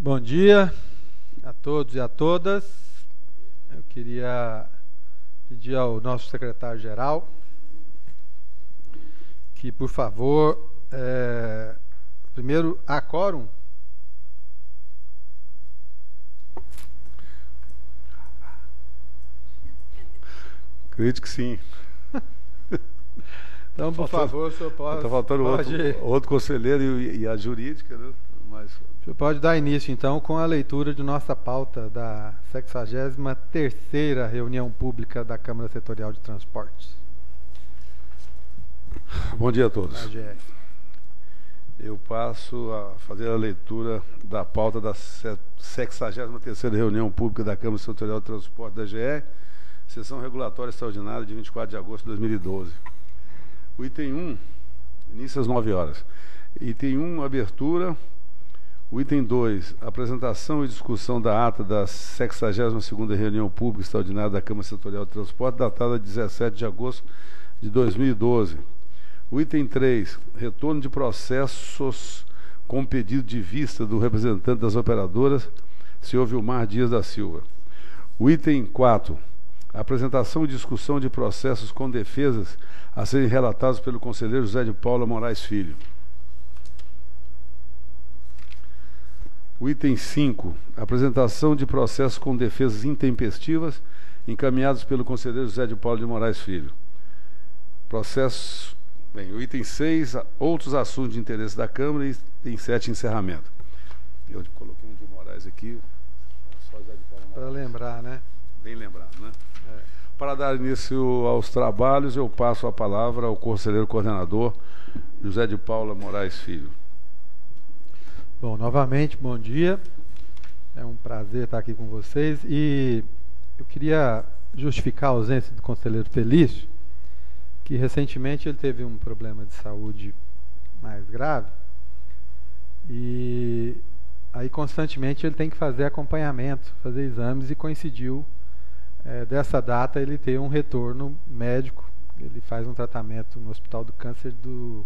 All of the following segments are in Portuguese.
Bom dia a todos e a todas. Eu queria pedir ao nosso secretário-geral que, por favor, primeiro, há quórum? Acredito que sim. Então, por favor, o senhor pode... Está faltando outro conselheiro e a jurídica, né? Mas... O senhor pode dar início, então, com a leitura de nossa pauta da 63ª reunião pública da Câmara Setorial de Transportes. Bom dia a todos. AGR. Eu passo a fazer a leitura da pauta da 63ª reunião pública da Câmara Setorial de Transportes da AGR, sessão regulatória extraordinária de 24 de agosto de 2012. O item 1, início às 9 horas. Item 1, abertura. O item 2, apresentação e discussão da ata da 62ª reunião pública extraordinária da Câmara Setorial de Transporte, datada 17 de agosto de 2012. O item 3, retorno de processos com pedido de vista do representante das operadoras, senhor Vilmar Dias da Silva. O item 4, apresentação e discussão de processos com defesas a serem relatados pelo conselheiro José de Paula Moraes Filho. O item 5, apresentação de processos com defesas intempestivas encaminhados pelo conselheiro José de Paula de Moraes Filho. O item 6, outros assuntos de interesse da Câmara, e item 7, encerramento. Eu coloquei um de Moraes aqui, só José de Paula Moraes. Para lembrar, né? Bem lembrado, né? Para dar início aos trabalhos, eu passo a palavra ao conselheiro coordenador José de Paula Moraes Filho. Bom, novamente, bom dia. É um prazer estar aqui com vocês. E eu queria justificar a ausência do conselheiro Felício, que recentemente ele teve um problema de saúde mais grave. E aí constantemente ele tem que fazer acompanhamento, fazer exames, e coincidiu dessa data ele ter um retorno médico. Ele faz um tratamento no Hospital do Câncer de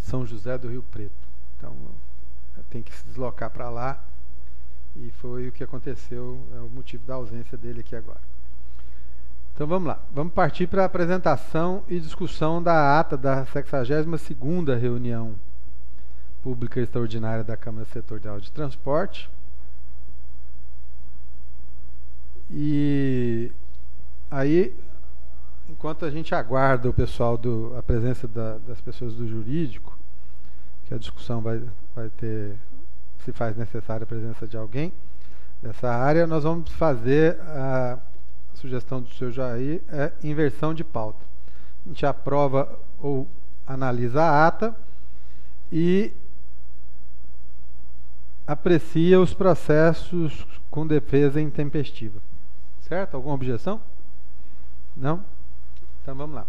São José do Rio Preto. Então, tem que se deslocar para lá, e foi o que aconteceu, é o motivo da ausência dele aqui agora. Então, vamos lá. Vamos partir para a apresentação e discussão da ata da 62ª reunião pública extraordinária da Câmara Setorial de Transporte. E aí, enquanto a gente aguarda o pessoal a presença das pessoas do jurídico, que a discussão vai ter, se faz necessária a presença de alguém dessa área, nós vamos fazer a sugestão do senhor Jair, inversão de pauta. A gente aprova ou analisa a ata e aprecia os processos com defesa intempestiva. Certo? Alguma objeção? Não? Então vamos lá.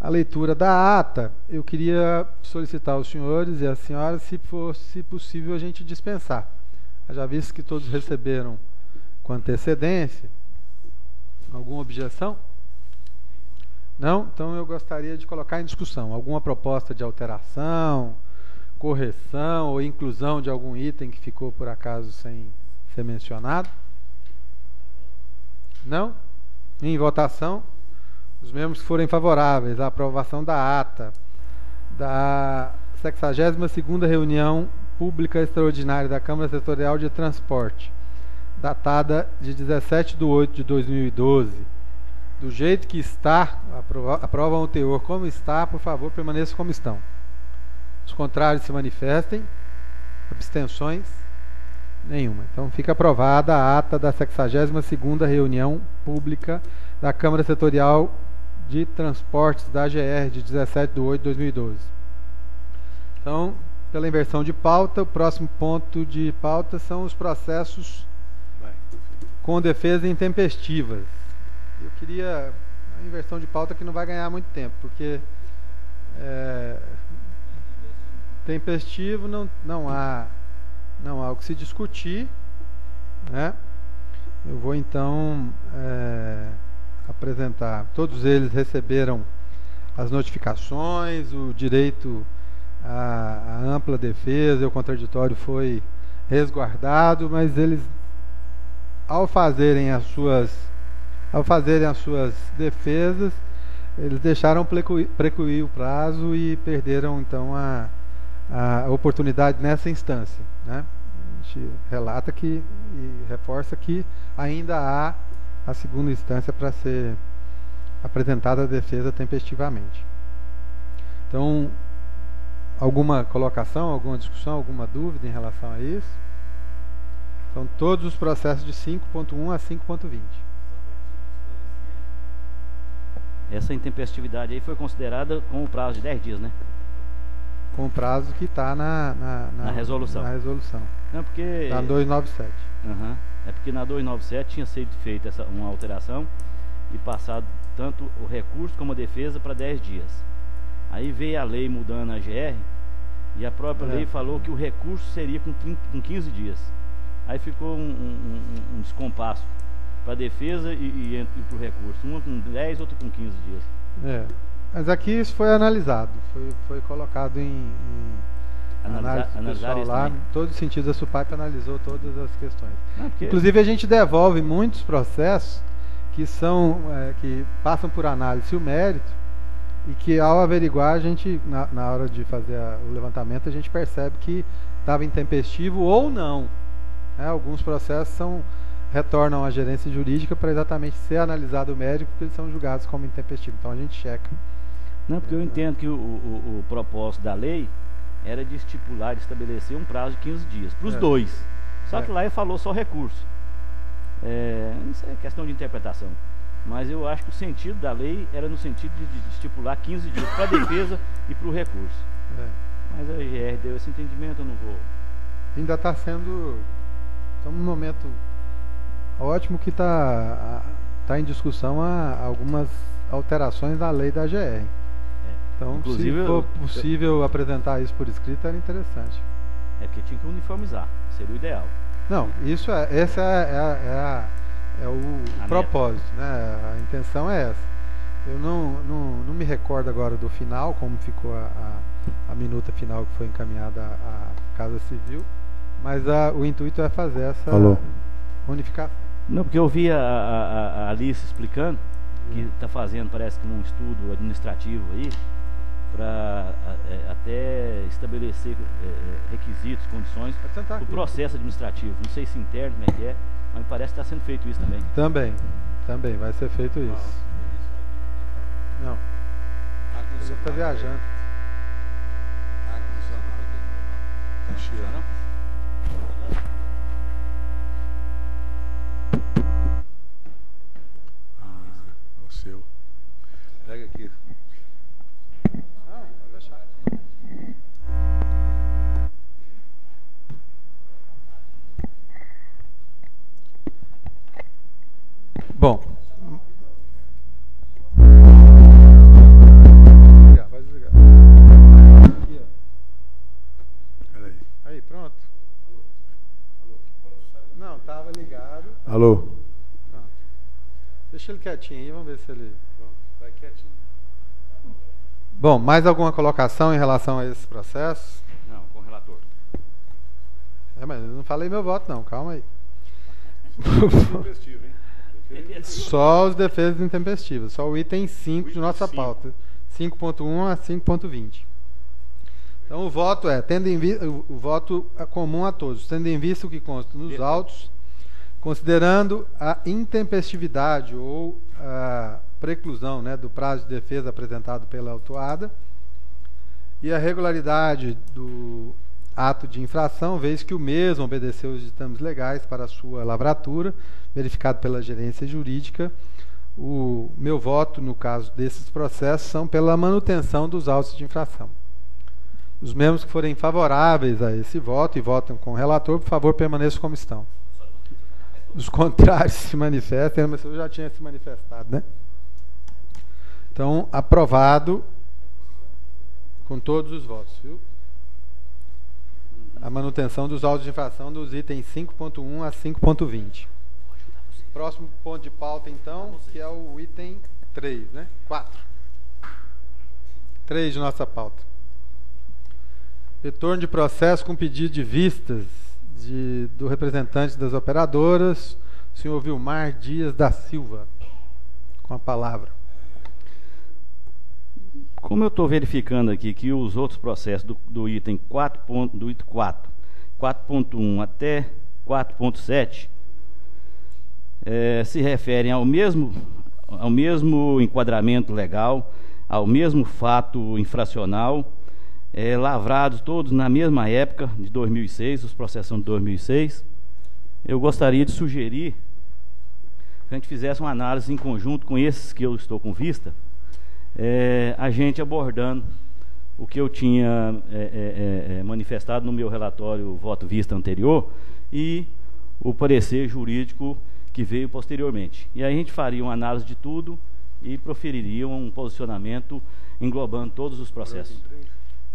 A leitura da ata, eu queria solicitar aos senhores e às senhoras, se fosse possível, a gente dispensar. Já visto que todos receberam com antecedência. Alguma objeção? Não? Então eu gostaria de colocar em discussão alguma proposta de alteração, correção ou inclusão de algum item que ficou por acaso sem ser mencionado. Não? Em votação, os membros que forem favoráveis à aprovação da ata da 62ª reunião pública extraordinária da Câmara Setorial de Transporte, datada de 17 de 8 de 2012, do jeito que está, aprovam o teor como está, por favor, permaneçam como estão. Os contrários se manifestem. Abstenções? Nenhuma. Então fica aprovada a ata da 62ª reunião pública da Câmara Setorial de Transportes da AGR de 17 de 8 de 2012. Então, pela inversão de pauta, o próximo ponto de pauta são os processos com defesa intempestivas. Eu queria a inversão de pauta que não vai ganhar muito tempo, porque tempestivo não há o que se discutir, né? Eu vou então apresentar. Todos eles receberam as notificações, o direito a ampla defesa e o contraditório foi resguardado, mas eles, ao fazerem as suas defesas, eles deixaram precluir o prazo e perderam então a oportunidade nessa instância, né? A gente relata que e reforça que ainda há a segunda instância para ser apresentada a defesa tempestivamente. Então, alguma colocação, alguma discussão, alguma dúvida em relação a isso? São todos os processos de 5.1 a 5.20. Essa intempestividade aí foi considerada com o prazo de 10 dias, né? Com o prazo que está na resolução. Na resolução. Não, porque... Na 297. Uhum. É porque na 297 tinha sido feita uma alteração e passado tanto o recurso como a defesa para 10 dias. Aí veio a lei mudando a GR e a própria lei falou que o recurso seria com 15 dias. Aí ficou um descompasso para a defesa e para o recurso. Uma com 10, outra com 15 dias. Mas aqui isso foi analisado, foi colocado em análise do pessoal lá, em todos os sentidos. A SUPAP analisou todas as questões. Inclusive a gente devolve muitos processos que passam por análise o mérito e que ao averiguar a gente, na hora de fazer o levantamento, a gente percebe que estava intempestivo ou não. Alguns processos retornam à gerência jurídica para exatamente ser analisado o mérito, porque eles são julgados como intempestivos. Então a gente checa. Não, porque eu entendo que o propósito da lei era de estipular, de estabelecer um prazo de 15 dias para os dois. Só que lá ele falou só recurso. Isso é questão de interpretação. Mas eu acho que o sentido da lei era no sentido de estipular 15 dias para a defesa e para o recurso. Mas a GR deu esse entendimento, eu não vou... Ainda está sendo... Estamos num momento ótimo que está em discussão algumas alterações na lei da GR. Então, inclusive, se for possível apresentar isso por escrito, era interessante. Porque tinha que uniformizar, seria o ideal. Não, esse é o propósito, né? A intenção é essa. Eu não me recordo agora do final, como ficou a minuta final que foi encaminhada à Casa Civil, mas o intuito é fazer essa unificação. Não, porque eu vi a Alice explicando que está fazendo, parece que um estudo administrativo aí, para até estabelecer requisitos, condições para o processo administrativo. Não sei se interno, como é que é, mas parece que está sendo feito isso também. Também vai ser feito isso. Não. Ele está viajando. Está cheio. O seu. Pega aqui. Não, pode deixar. Bom. Vai desligar. Aqui, ó. Peraí. Aí, pronto. Não, estava ligado. Alô? Pronto. Deixa ele quietinho aí, vamos ver se ele... Pronto, vai quietinho. Bom, mais alguma colocação em relação a esse processo? Não, com o relator. Mas eu não falei meu voto não, calma aí. Intempestivo, hein? Só os defesas intempestivas, só o item 5 de nossa pauta, 5.1 a 5.20. Então o voto o voto é comum a todos, tendo em vista o que consta nos autos, considerando a intempestividade ou a preclusão, né, do prazo de defesa apresentado pela autuada e a regularidade do ato de infração, vez que o mesmo obedeceu os ditames legais para a sua lavratura, verificado pela gerência jurídica. O meu voto, no caso desses processos, são pela manutenção dos autos de infração. Os membros que forem favoráveis a esse voto e votam com o relator, por favor, permaneçam como estão. Os contrários se manifestem, mas eu já tinha se manifestado, né? Então, aprovado com todos os votos, viu? A manutenção dos autos de infração dos itens 5.1 a 5.20. Próximo ponto de pauta, então, que é o item 3, né? 4. 3 de nossa pauta. Retorno de processo com pedido de vistas do representante das operadoras, senhor Vilmar Dias da Silva, com a palavra. Como eu estou verificando aqui que os outros processos do item 4.1 até 4.7 se referem ao mesmo enquadramento legal, ao mesmo fato infracional, lavrados todos na mesma época de 2006, os processos são de 2006, eu gostaria de sugerir que a gente fizesse uma análise em conjunto com esses que eu estou com vista, a gente abordando o que eu tinha manifestado no meu relatório voto vista anterior e o parecer jurídico que veio posteriormente. E aí a gente faria uma análise de tudo e proferiria um posicionamento englobando todos os processos.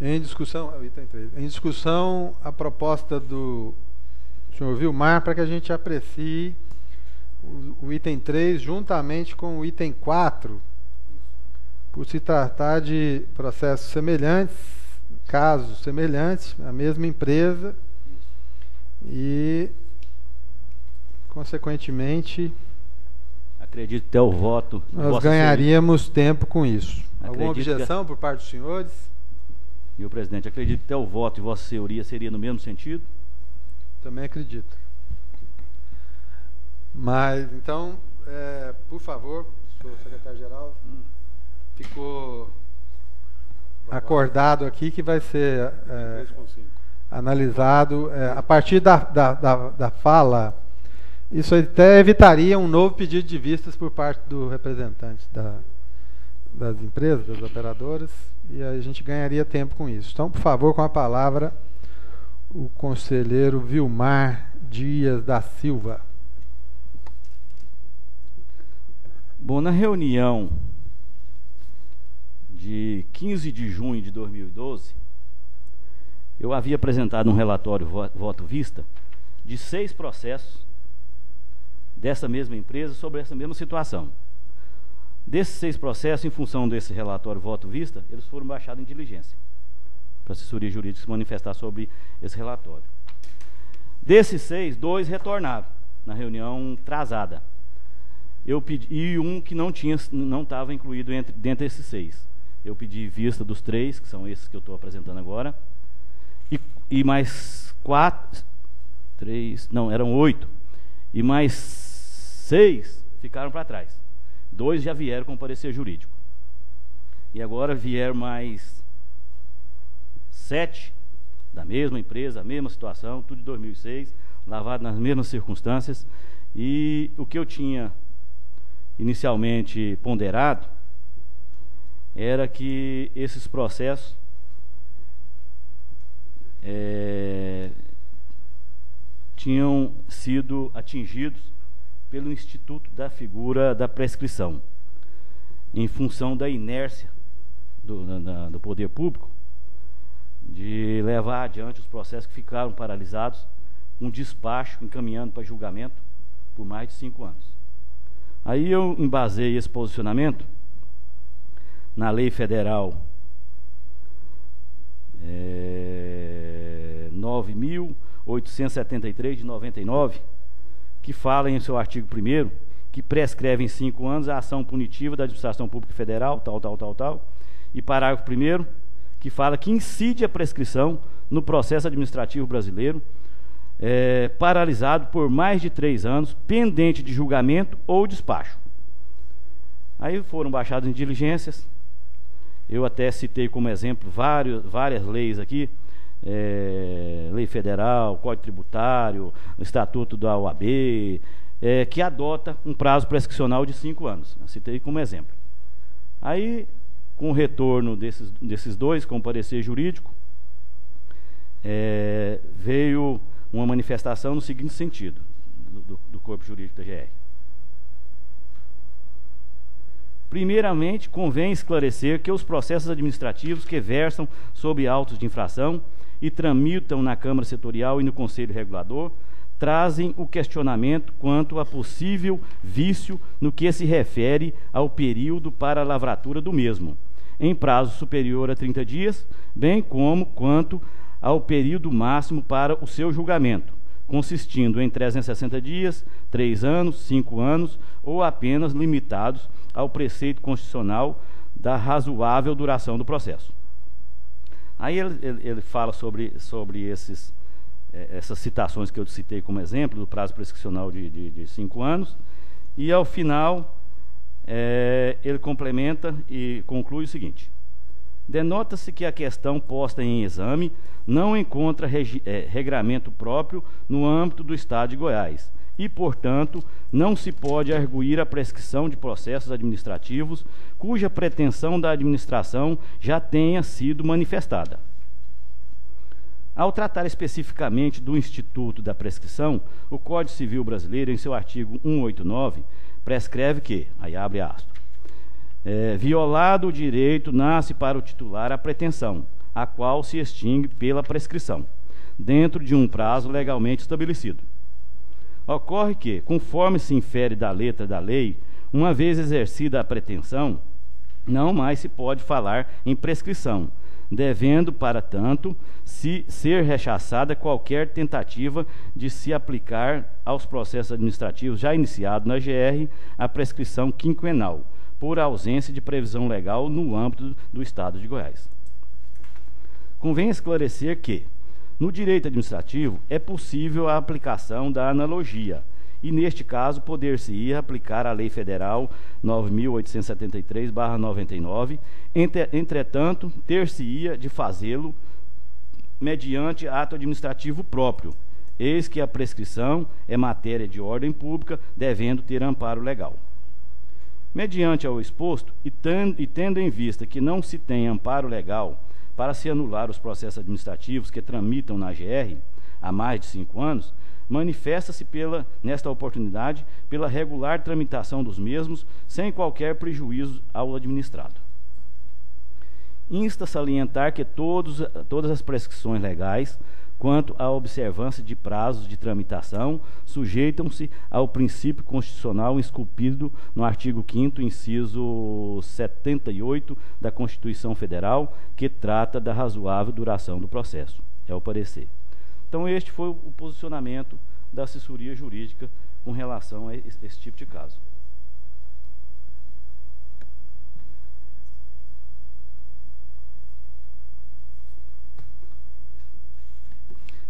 Em discussão, item 3. Em discussão, a proposta do senhor Vilmar para que a gente aprecie o item 3 juntamente com o item 4, por se tratar de processos semelhantes, casos semelhantes, a mesma empresa e, consequentemente, acredito que é o voto. Nós ganharíamos tempo com isso. Alguma objeção por parte dos senhores? E o presidente, acredito que até o voto de Vossa Senhoria seria no mesmo sentido? Também acredito. Mas, então, por favor, senhor secretário-geral, ficou acordado aqui que vai ser analisado a partir da fala. Isso até evitaria um novo pedido de vistas por parte do representante das empresas, das operadoras, e a gente ganharia tempo com isso. Então, por favor, com a palavra, o conselheiro Vilmar Dias da Silva. Bom, na reunião de 15 de junho de 2012, eu havia apresentado um relatório voto vista de 6 processos dessa mesma empresa sobre essa mesma situação. Desses 6 processos, em função desse relatório voto vista, eles foram baixados em diligência para a assessoria jurídica se manifestar sobre esse relatório. Desses 6, 2 retornaram na reunião atrasada. Eu pedi, e um que não estava incluído dentro desses 6. Eu pedi vista dos 3, que são esses que eu estou apresentando agora, e mais 4, 3, não, eram 8, e mais 6 ficaram para trás. 2 já vieram com parecer jurídico. E agora vieram mais 7 da mesma empresa, a mesma situação, tudo de 2006, lavado nas mesmas circunstâncias. E o que eu tinha inicialmente ponderado era que esses processos tinham sido atingidos pelo Instituto da Figura da Prescrição, em função da inércia do poder público de levar adiante os processos que ficaram paralisados, um despacho encaminhando para julgamento por mais de 5 anos. Aí eu embasei esse posicionamento na Lei Federal 9.873 de 99, que fala em seu artigo 1º que prescreve em 5 anos a ação punitiva da administração pública federal, tal, e parágrafo 1º, que fala que incide a prescrição no processo administrativo brasileiro, paralisado por mais de 3 anos, pendente de julgamento ou despacho. Aí foram baixados em diligências. Eu até citei como exemplo várias leis aqui, lei federal, Código Tributário, Estatuto da OAB, que adota um prazo prescricional de 5 anos. Eu citei como exemplo. Aí, com o retorno desses 2, com o parecer jurídico, veio uma manifestação no seguinte sentido, do corpo jurídico da GR. Primeiramente, convém esclarecer que os processos administrativos que versam sobre autos de infração e tramitam na Câmara Setorial e no Conselho Regulador trazem o questionamento quanto a possível vício no que se refere ao período para a lavratura do mesmo, em prazo superior a 30 dias, bem como quanto ao período máximo para o seu julgamento, consistindo em 360 dias, 3 anos, 5 anos ou apenas limitados ao preceito constitucional da razoável duração do processo. Aí ele fala sobre essas citações que eu citei como exemplo, do prazo prescricional de 5 anos, e ao final ele complementa e conclui o seguinte: denota-se que a questão posta em exame não encontra regramento próprio no âmbito do Estado de Goiás e, portanto, não se pode arguir a prescrição de processos administrativos cuja pretensão da administração já tenha sido manifestada. Ao tratar especificamente do Instituto da Prescrição, o Código Civil Brasileiro, em seu artigo 189, prescreve que, aí abre aspas, violado o direito, nasce para o titular a pretensão, a qual se extingue pela prescrição, dentro de um prazo legalmente estabelecido. Ocorre que, conforme se infere da letra da lei, uma vez exercida a pretensão, não mais se pode falar em prescrição, devendo, para tanto, ser rechaçada qualquer tentativa de se aplicar aos processos administrativos já iniciados na GR a prescrição quinquenal, por ausência de previsão legal no âmbito do Estado de Goiás. Convém esclarecer que, no direito administrativo, é possível a aplicação da analogia, e neste caso poder-se-ia aplicar a Lei Federal 9.873/99, entretanto, ter-se-ia de fazê-lo mediante ato administrativo próprio, eis que a prescrição é matéria de ordem pública, devendo ter amparo legal. Mediante ao exposto, e tendo em vista que não se tem amparo legal para se anular os processos administrativos que tramitam na GR há mais de 5 anos, manifesta-se nesta oportunidade pela regular tramitação dos mesmos, sem qualquer prejuízo ao administrado. Insta salientar que todas as prescrições legais, quanto à observância de prazos de tramitação, sujeitam-se ao princípio constitucional esculpido no artigo 5º, inciso 78 da Constituição Federal, que trata da razoável duração do processo. É o parecer. Então, este foi o posicionamento da assessoria jurídica com relação a esse tipo de caso.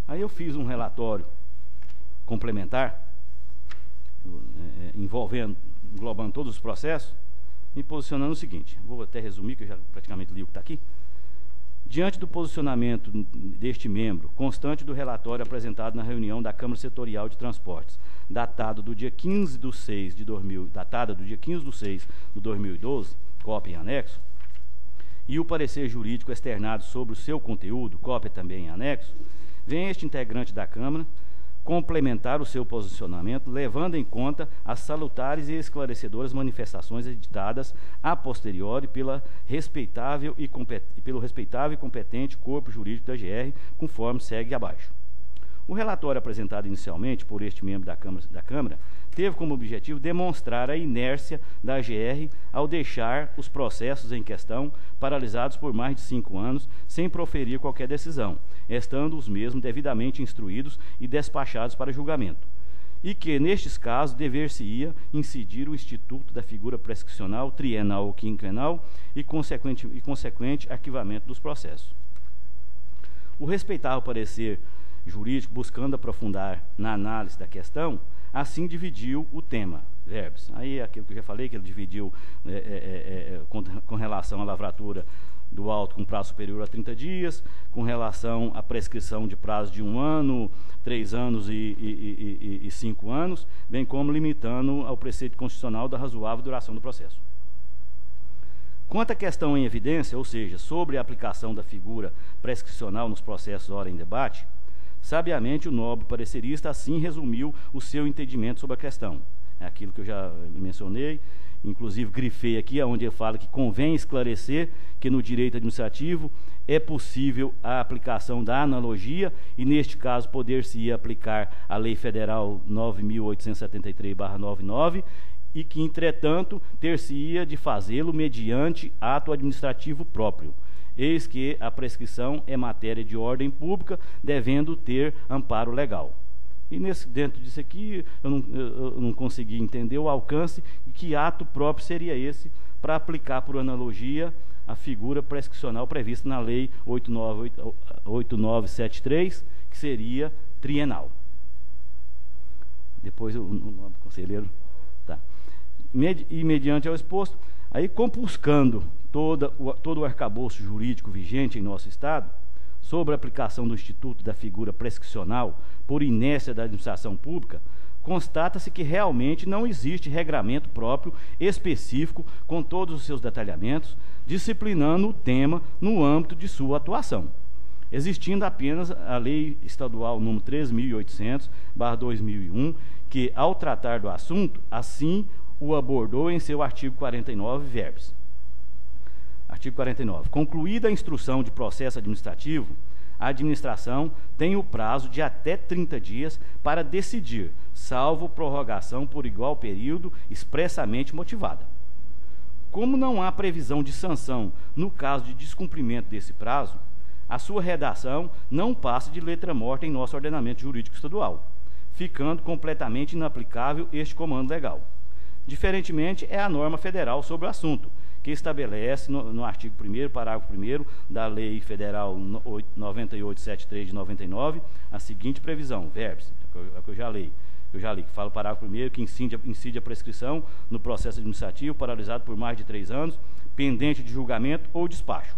Aí eu fiz um relatório complementar, englobando todos os processos, me posicionando o seguinte, vou até resumir, que eu já praticamente li o que está aqui. Diante do posicionamento deste membro, constante do relatório apresentado na reunião da Câmara Setorial de Transportes, datada do dia 15 de 6 de 2012, cópia em anexo, e o parecer jurídico externado sobre o seu conteúdo, cópia também em anexo, vem este integrante da Câmara complementar o seu posicionamento, levando em conta as salutares e esclarecedoras manifestações editadas a posteriori pelo respeitável e competente corpo jurídico da GR, conforme segue abaixo. O relatório apresentado inicialmente por este membro da Câmara teve como objetivo demonstrar a inércia da GR ao deixar os processos em questão paralisados por mais de 5 anos sem proferir qualquer decisão, estando os mesmos devidamente instruídos e despachados para julgamento, e que, nestes casos, dever-se-ia incidir o instituto da figura prescricional, trienal ou quinquenal e consequente arquivamento dos processos. O respeitável parecer jurídico, buscando aprofundar na análise da questão, assim dividiu o tema, verbos. Aí, aquilo que eu já falei, que ele dividiu com relação à lavratura do auto com prazo superior a 30 dias, com relação à prescrição de prazo de 1 ano, 3 anos e 5 anos, bem como limitando ao preceito constitucional da razoável duração do processo. Quanto à questão em evidência, ou seja, sobre a aplicação da figura prescricional nos processos ora em debate, sabiamente o nobre parecerista assim resumiu o seu entendimento sobre a questão. É aquilo que eu já mencionei, inclusive grifei aqui, onde ele fala que convém esclarecer que no direito administrativo é possível a aplicação da analogia e, neste caso, poder-se aplicar a Lei Federal 9.873/99 e que, entretanto, ter-se-ia de fazê-lo mediante ato administrativo próprio, eis que a prescrição é matéria de ordem pública, devendo ter amparo legal. E dentro disso aqui, eu não consegui entender o alcance e que ato próprio seria esse para aplicar, por analogia, a figura prescricional prevista na Lei 8973, que seria trienal. Depois o conselheiro... Tá. E mediante ao exposto, aí compuscando todo o arcabouço jurídico vigente em nosso Estado, sobre a aplicação do Instituto da figura prescricional por inércia da administração pública, constata-se que realmente não existe regramento próprio específico com todos os seus detalhamentos, disciplinando o tema no âmbito de sua atuação, existindo apenas a Lei Estadual número 3.800/2001, que, ao tratar do assunto, assim o abordou em seu artigo 49, verbis. Artigo 49. Concluída a instrução de processo administrativo, a administração tem o prazo de até 30 dias para decidir, salvo prorrogação por igual período expressamente motivada. Como não há previsão de sanção no caso de descumprimento desse prazo, a sua redação não passa de letra morta em nosso ordenamento jurídico estadual, ficando completamente inaplicável este comando legal. Diferentemente, é a norma federal sobre o assunto, que estabelece no artigo 1º, parágrafo 1º da Lei Federal 9873 de 99, a seguinte previsão, verbis, que eu já li, que fala o parágrafo 1º, que incide a prescrição no processo administrativo paralisado por mais de 3 anos, pendente de julgamento ou despacho.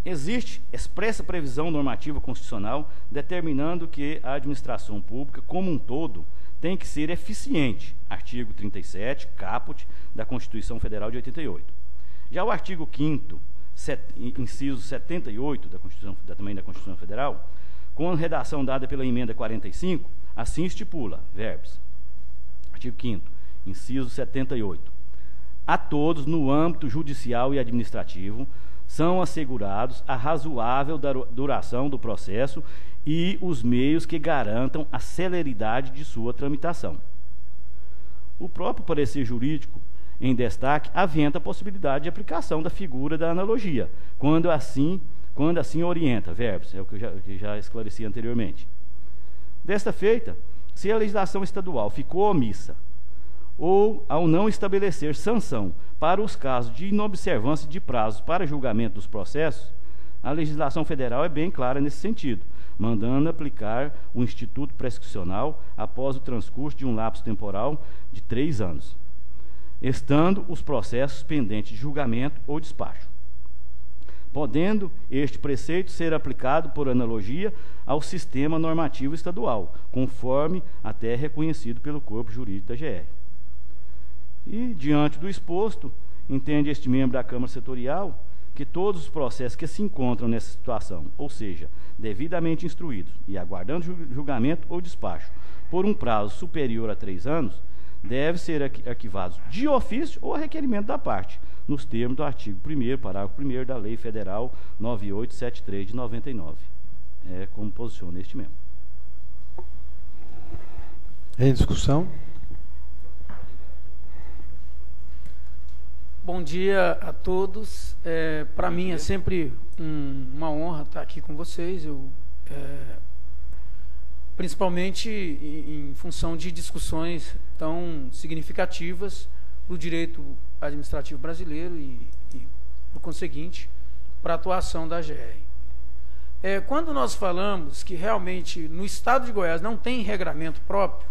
Existe expressa previsão normativa constitucional determinando que a administração pública, como um todo, tem que ser eficiente, artigo 37, caput, da Constituição Federal de 88. Já o artigo 5º, inciso 78, também da Constituição Federal, com a redação dada pela emenda 45, assim estipula, verbis, artigo 5º, inciso 78, a todos, no âmbito judicial e administrativo, são assegurados a razoável duração do processo e os meios que garantam a celeridade de sua tramitação. O próprio parecer jurídico, em destaque, aventa a possibilidade de aplicação da figura da analogia, quando assim orienta, verbos, é o que eu já esclareci anteriormente. Desta feita, se a legislação estadual ficou omissa, ou ao não estabelecer sanção para os casos de inobservância de prazos para julgamento dos processos, a legislação federal é bem clara nesse sentido, mandando aplicar o instituto prescricional após o transcurso de um lapso temporal de 3 anos, estando os processos pendentes de julgamento ou despacho, podendo este preceito ser aplicado por analogia ao sistema normativo estadual, conforme até reconhecido pelo corpo jurídico da GR. E, diante do exposto, entende este membro da Câmara Setorial que todos os processos que se encontram nessa situação, ou seja, devidamente instruídos e aguardando julgamento ou despacho por um prazo superior a 3 anos, devem ser arquivados de ofício ou a requerimento da parte, nos termos do artigo 1º, parágrafo 1º da Lei Federal 9873 de 99. É como posiciona este membro. Em discussão? Bom dia a todos. Para mim é sempre uma honra estar aqui com vocês, principalmente em função de discussões tão significativas para o direito administrativo brasileiro e por conseguinte, para a atuação da GR. Quando nós falamos que realmente no Estado de Goiás não tem regramento próprio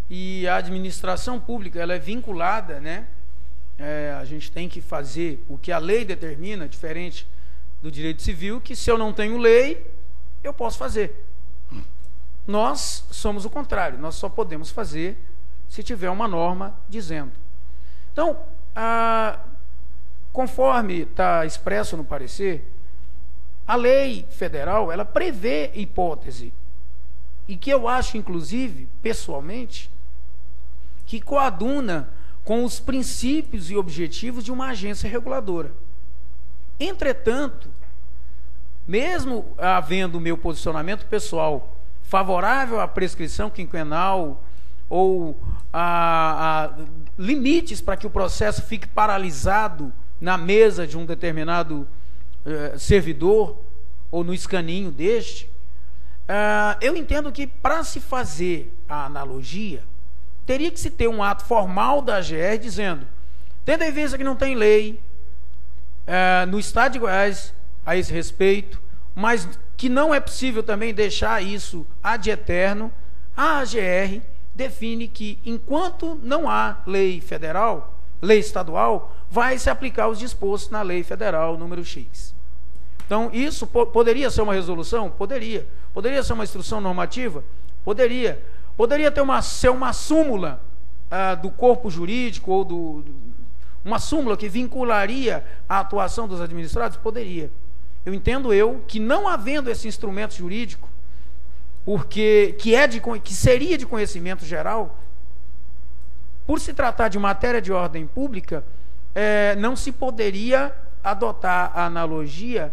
e a administração pública ela é vinculada, né? A gente tem que fazer o que a lei determina, diferente do direito civil, que se eu não tenho lei, eu posso fazer. Nós somos o contrário, nós só podemos fazer se tiver uma norma dizendo. Então, conforme está expresso no parecer, a lei federal, ela prevê hipótese, e que eu acho, inclusive, pessoalmente, que coaduna com os princípios e objetivos de uma agência reguladora. Entretanto, mesmo havendo o meu posicionamento pessoal favorável à prescrição quinquenal ou a limites para que o processo fique paralisado na mesa de um determinado servidor ou no escaninho deste, eu entendo que para se fazer a analogia, teria que se ter um ato formal da AGR dizendo, tendo em vista que não tem lei no Estado de Goiás a esse respeito, mas que não é possível também deixar isso ad eterno, a AGR define que enquanto não há lei federal, lei estadual, vai se aplicar os dispostos na lei federal número X. Então, isso poderia ser uma resolução? Poderia. Poderia ser uma instrução normativa? Poderia. Poderia ser uma súmula do corpo jurídico ou uma súmula que vincularia a atuação dos administrados? Poderia. Eu entendo que não havendo esse instrumento jurídico, porque que seria de conhecimento geral, por se tratar de matéria de ordem pública, não se poderia adotar a analogia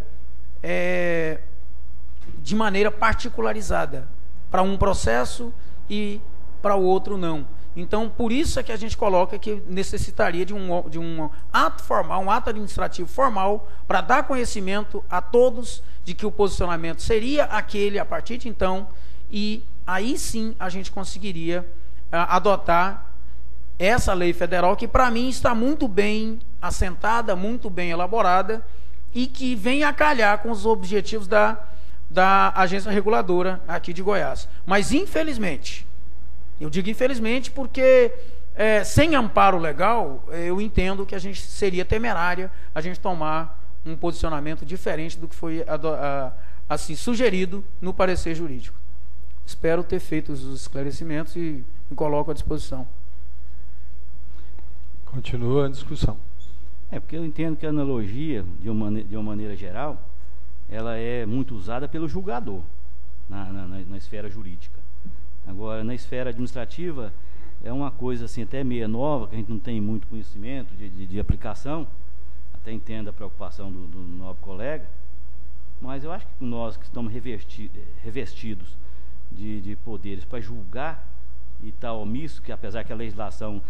de maneira particularizada, para um processo e para o outro não. Então, por isso é que a gente coloca que necessitaria de um ato formal, um ato administrativo formal, para dar conhecimento a todos de que o posicionamento seria aquele a partir de então, e aí sim a gente conseguiria adotar essa lei federal, que para mim está muito bem assentada, muito bem elaborada, e que vem a calhar com os objetivos da agência reguladora aqui de Goiás. Mas, infelizmente, eu digo infelizmente porque, sem amparo legal, eu entendo que a gente seria temerária a gente tomar um posicionamento diferente do que foi assim, sugerido no parecer jurídico. Espero ter feito os esclarecimentos e me coloco à disposição. Continua a discussão. Porque eu entendo que a analogia, de uma maneira geral, ela é muito usada pelo julgador na esfera jurídica. Agora, na esfera administrativa, é uma coisa assim até meia nova, que a gente não tem muito conhecimento de aplicação, até entendo a preocupação do nobre colega, mas eu acho que nós que estamos revestidos de poderes para julgar e tal omisso, que apesar que a legislação,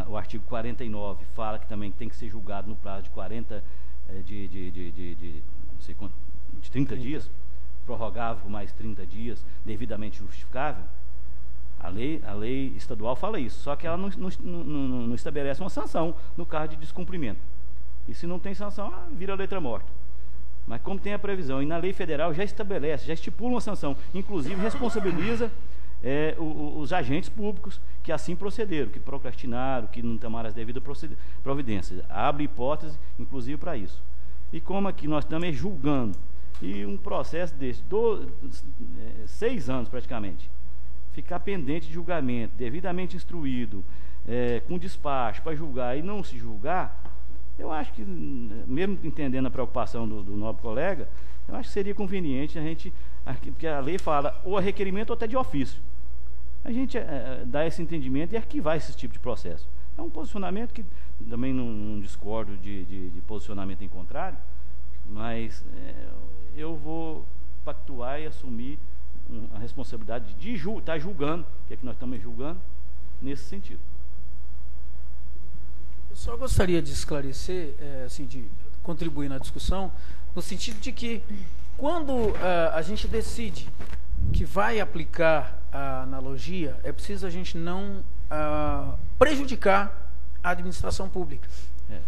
o artigo 49 fala que também tem que ser julgado no prazo de 30 dias, prorrogável por mais 30 dias, devidamente justificável. A lei estadual fala isso, só que ela não estabelece uma sanção no caso de descumprimento. E se não tem sanção, vira letra morta. Mas como tem a previsão, e na lei federal já estabelece, já estipula uma sanção, inclusive responsabiliza os agentes públicos que assim procederam, que procrastinaram, que não tomaram as devidas providências. Abre hipótese, inclusive, para isso. E como aqui nós estamos julgando, e um processo desse, 6 anos praticamente, ficar pendente de julgamento, devidamente instruído, com despacho para julgar e não se julgar, eu acho que, mesmo entendendo a preocupação do nobre colega, eu acho que seria conveniente a gente, porque a lei fala ou a requerimento ou até de ofício, a gente dá esse entendimento e arquivar esse tipo de processo. É um posicionamento que também não discordo de posicionamento em contrário, mas eu vou pactuar e assumir a responsabilidade de estar julgando, que é que nós estamos julgando, nesse sentido. Eu só gostaria de esclarecer, assim, de contribuir na discussão, no sentido de que, quando a gente decide que vai aplicar a analogia, é preciso a gente não prejudicar a administração pública.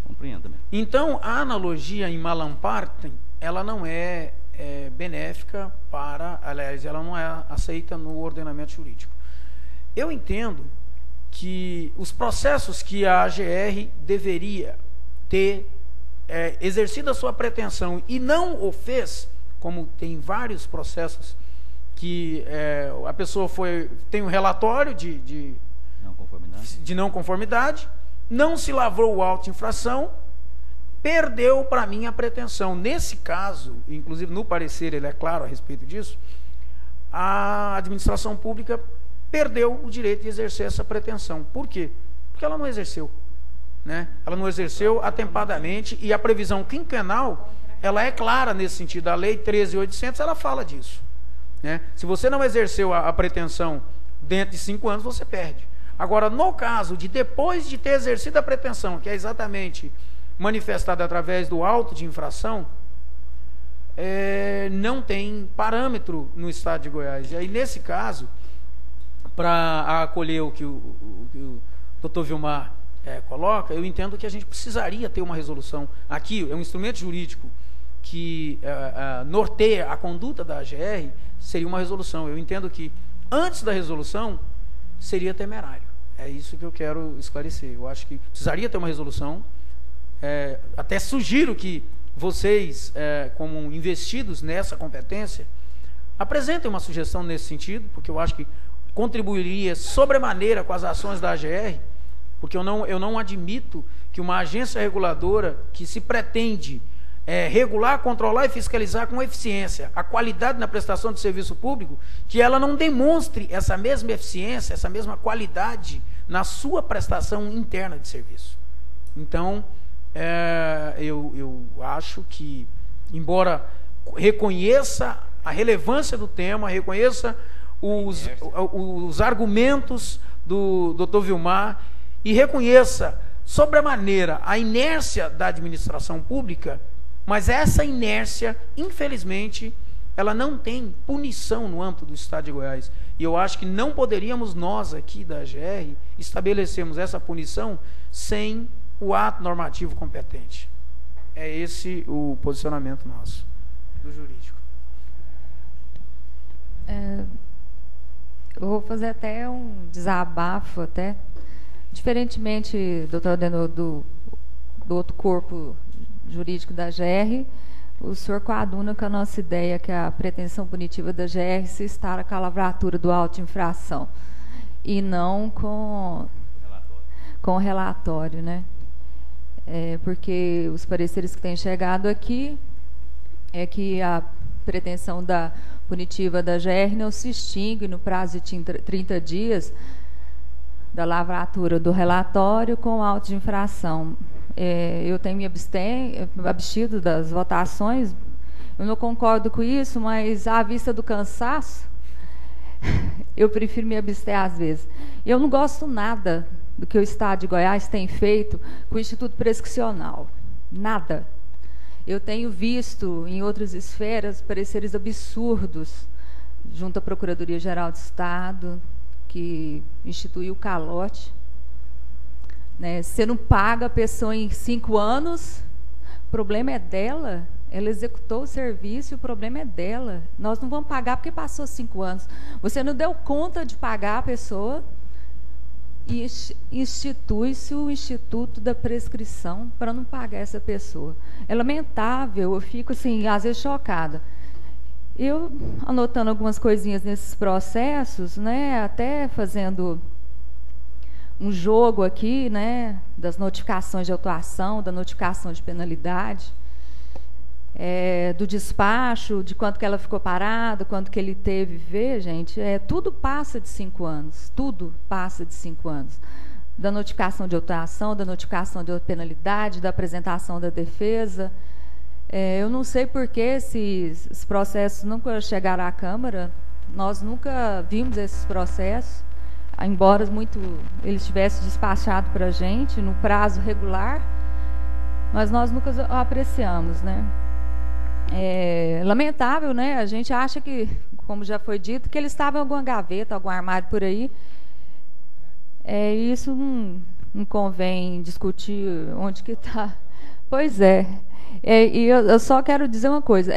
Compreendo também. Então, a analogia em Malam Partem, ela não é benéfica aliás, ela não é aceita no ordenamento jurídico. Eu entendo que os processos que a AGR deveria ter exercido a sua pretensão e não o fez, como tem vários processos que a pessoa tem um relatório de não conformidade, não se lavrou o auto de infração, perdeu para mim a pretensão. Nesse caso, inclusive no parecer ele é claro a respeito disso, a administração pública perdeu o direito de exercer essa pretensão. Por quê? Porque ela não exerceu, né? Ela não exerceu atempadamente, e a previsão quinquenal, ela é clara nesse sentido. A lei 13.800, ela fala disso, né? Se você não exerceu a pretensão dentro de 5 anos, você perde. Agora, no caso de depois de ter exercido a pretensão, que é exatamente manifestada através do auto de infração, não tem parâmetro no estado de Goiás. E aí, nesse caso, para acolher o que o doutor Vilmar coloca, eu entendo que a gente precisaria ter uma resolução. Aqui é um instrumento jurídico que norteia a conduta da AGR, seria uma resolução. Eu entendo que antes da resolução seria temerário. É isso que eu quero esclarecer. Eu acho que precisaria ter uma resolução. Até sugiro que vocês, como investidos nessa competência, apresentem uma sugestão nesse sentido, porque eu acho que contribuiria sobremaneira com as ações da AGR, porque eu não admito que uma agência reguladora que se pretende regular, controlar e fiscalizar com eficiência a qualidade na prestação de serviço público, que ela não demonstre essa mesma eficiência, essa mesma qualidade na sua prestação interna de serviço. Então, eu acho que, embora reconheça a relevância do tema, reconheça os argumentos do Dr. Vilmar e reconheça sobremaneira a inércia da administração pública, mas essa inércia, infelizmente, ela não tem punição no âmbito do Estado de Goiás. E eu acho que não poderíamos nós aqui da AGR estabelecermos essa punição sem o ato normativo competente. É esse o posicionamento nosso, do jurídico. Eu vou fazer até um desabafo, diferentemente, doutor Adenor, do outro corpo jurídico da AGR, o senhor coaduna com a nossa ideia que a pretensão punitiva da AGR se instala com a lavratura do auto de infração e não com o relatório, né? Porque os pareceres que têm chegado aqui é que a pretensão punitiva da AGR não se extingue no prazo de 30 dias da lavratura do relatório com auto de infração. Eu tenho me abstido das votações, eu não concordo com isso, mas à vista do cansaço, eu prefiro me abster às vezes. Eu não gosto nada do que o Estado de Goiás tem feito com o Instituto Prescricional. Nada. Eu tenho visto em outras esferas pareceres absurdos junto à Procuradoria-Geral do Estado, que instituiu o calote. Você não paga a pessoa em 5 anos, o problema é dela, ela executou o serviço e o problema é dela. Nós não vamos pagar porque passou 5 anos. Você não deu conta de pagar a pessoa e institui-se o Instituto da Prescrição para não pagar essa pessoa. É lamentável, eu fico assim, às vezes chocada. Eu, anotando algumas coisinhas nesses processos, até fazendo um jogo aqui, das notificações de autuação, da notificação de penalidade, do despacho, de quanto que ela ficou parada, quanto que ele teve. Vê, gente, tudo passa de 5 anos, tudo passa de 5 anos. Da notificação de autuação, da notificação de penalidade, da apresentação da defesa. Eu não sei por que esses processos nunca chegaram à Câmara, nós nunca vimos esses processos, embora eles tivessem despachado para a gente no prazo regular, mas nós nunca apreciamos, lamentável, a gente acha que, como já foi dito, que ele estava em alguma gaveta, algum armário por aí. Isso não convém discutir onde que está. Pois é. E eu só quero dizer uma coisa,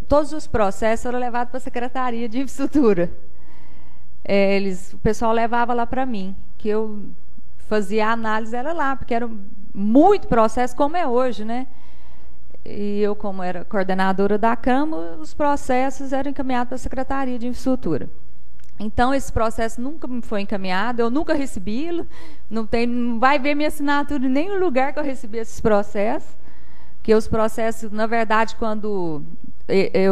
todos os processos foram levados para a Secretaria de Infraestrutura. O pessoal levava lá para mim, que eu fazia a análise, era lá, porque era muito processo, como é hoje, E eu, como era coordenadora da Câmara, os processos eram encaminhados para a Secretaria de Infraestrutura. Então, esse processo nunca me foi encaminhado, eu nunca recebi, não vai ver minha assinatura em nenhum lugar que eu recebi esses processos, porque os processos, na verdade, quando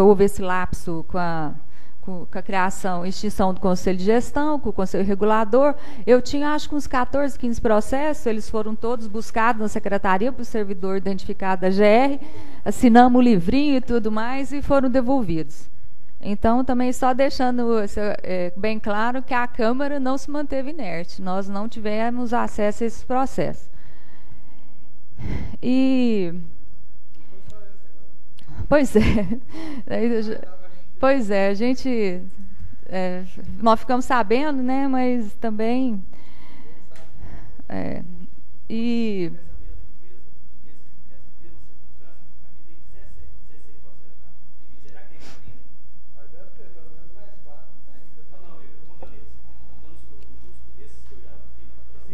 houve esse lapso com a criação e extinção do Conselho de Gestão, com o Conselho Regulador, eu tinha, acho que uns 14, 15 processos, eles foram todos buscados na Secretaria para o servidor identificado da GR, assinamos o livrinho e tudo mais, e foram devolvidos. Então, também só deixando bem claro que a Câmara não se manteve inerte, nós não tivemos acesso a esses processos. E pois é, pois é, a gente nós ficamos sabendo, né? Mas também e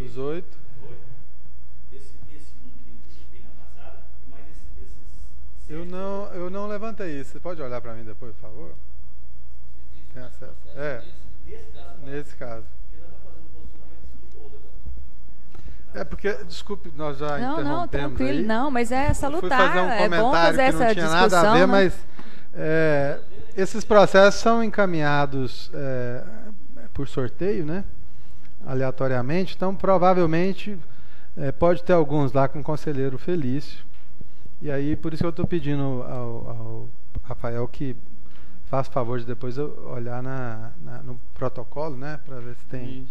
os 8. Eu não levantei isso. Você pode olhar para mim depois, por favor? Tem acesso. Nesse caso. Porque, desculpe, nós já interrompemos. Não, tranquilo, aí. não, mas é salutar, Fui fazer um é bom fazer que não essa tinha discussão. Nada a ver, né? mas esses processos são encaminhados por sorteio, né? Aleatoriamente, então provavelmente pode ter alguns lá com o conselheiro Felício. E aí, por isso que eu estou pedindo ao Rafael que faça o favor de depois olhar no protocolo, né? Para ver se tem,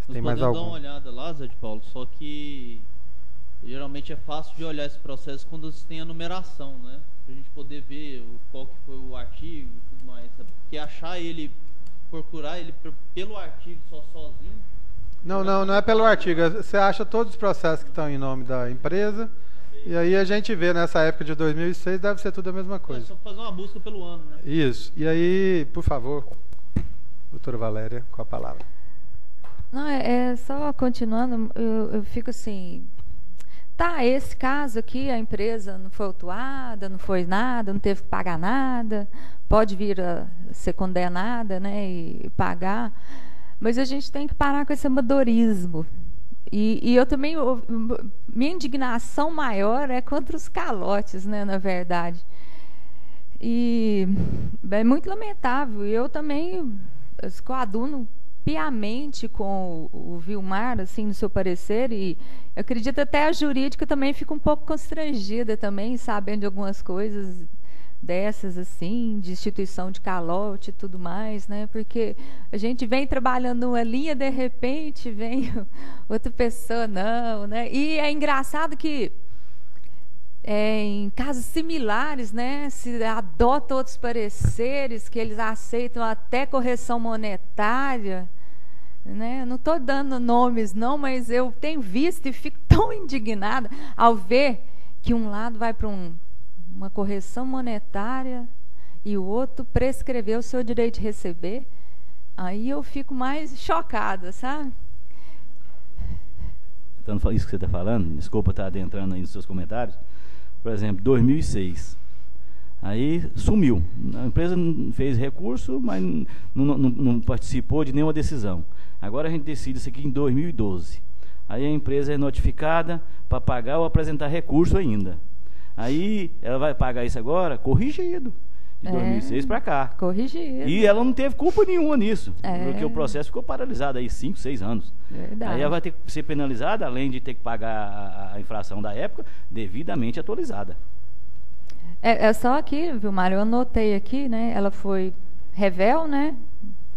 se tem mais algum. Dar uma olhada lá, Zé de Paulo, só que geralmente é fácil de olhar esse processo quando você tem a numeração, né? Pra gente poder ver qual que foi o artigo e tudo mais. Porque achar ele, procurar ele pelo artigo sozinho... Não é pelo artigo. Você acha todos os processos que estão em nome da empresa... E aí a gente vê, nessa época de 2006, deve ser tudo a mesma coisa. É só fazer uma busca pelo ano, né? Isso. E aí, por favor, doutora Valéria, com a palavra. Não, só continuando, eu fico assim... Tá, esse caso aqui, a empresa não foi autuada, não foi nada, não teve que pagar nada, pode vir a ser condenada, né, e pagar. Mas a gente tem que parar com esse amadorismo. E eu também, minha indignação maior é contra os calotes, né, na verdade. E é muito lamentável. Eu também coaduno piamente com o Vilmar, assim, no seu parecer, e eu acredito até a jurídica também fica um pouco constrangida também, sabendo de algumas coisas dessas, assim, de instituição de calote e tudo mais, né? Porque a gente vem trabalhando numa linha, de repente vem outra pessoa, não, né? E é engraçado que em casos similares, né, se adota outros pareceres, que eles aceitam até correção monetária, né? Não estou dando nomes, não, mas eu tenho visto e fico tão indignada ao ver que um lado vai para uma correção monetária e o outro prescreveu o seu direito de receber. Aí eu fico mais chocada, sabe? Então, isso que você está falando, desculpa estar adentrando aí nos seus comentários. Por exemplo, 2006. Aí sumiu. A empresa fez recurso, mas não participou de nenhuma decisão. Agora a gente decide isso aqui em 2012. Aí a empresa é notificada para pagar ou apresentar recurso ainda. Aí ela vai pagar isso agora corrigido, de 2006 para cá. Corrigido. E ela não teve culpa nenhuma nisso, porque o processo ficou paralisado aí 5, 6 anos. Verdade. Aí ela vai ter que ser penalizada, além de ter que pagar a infração da época, devidamente atualizada. É só aqui, viu, Mário? Eu anotei aqui, né? Ela foi revel, né?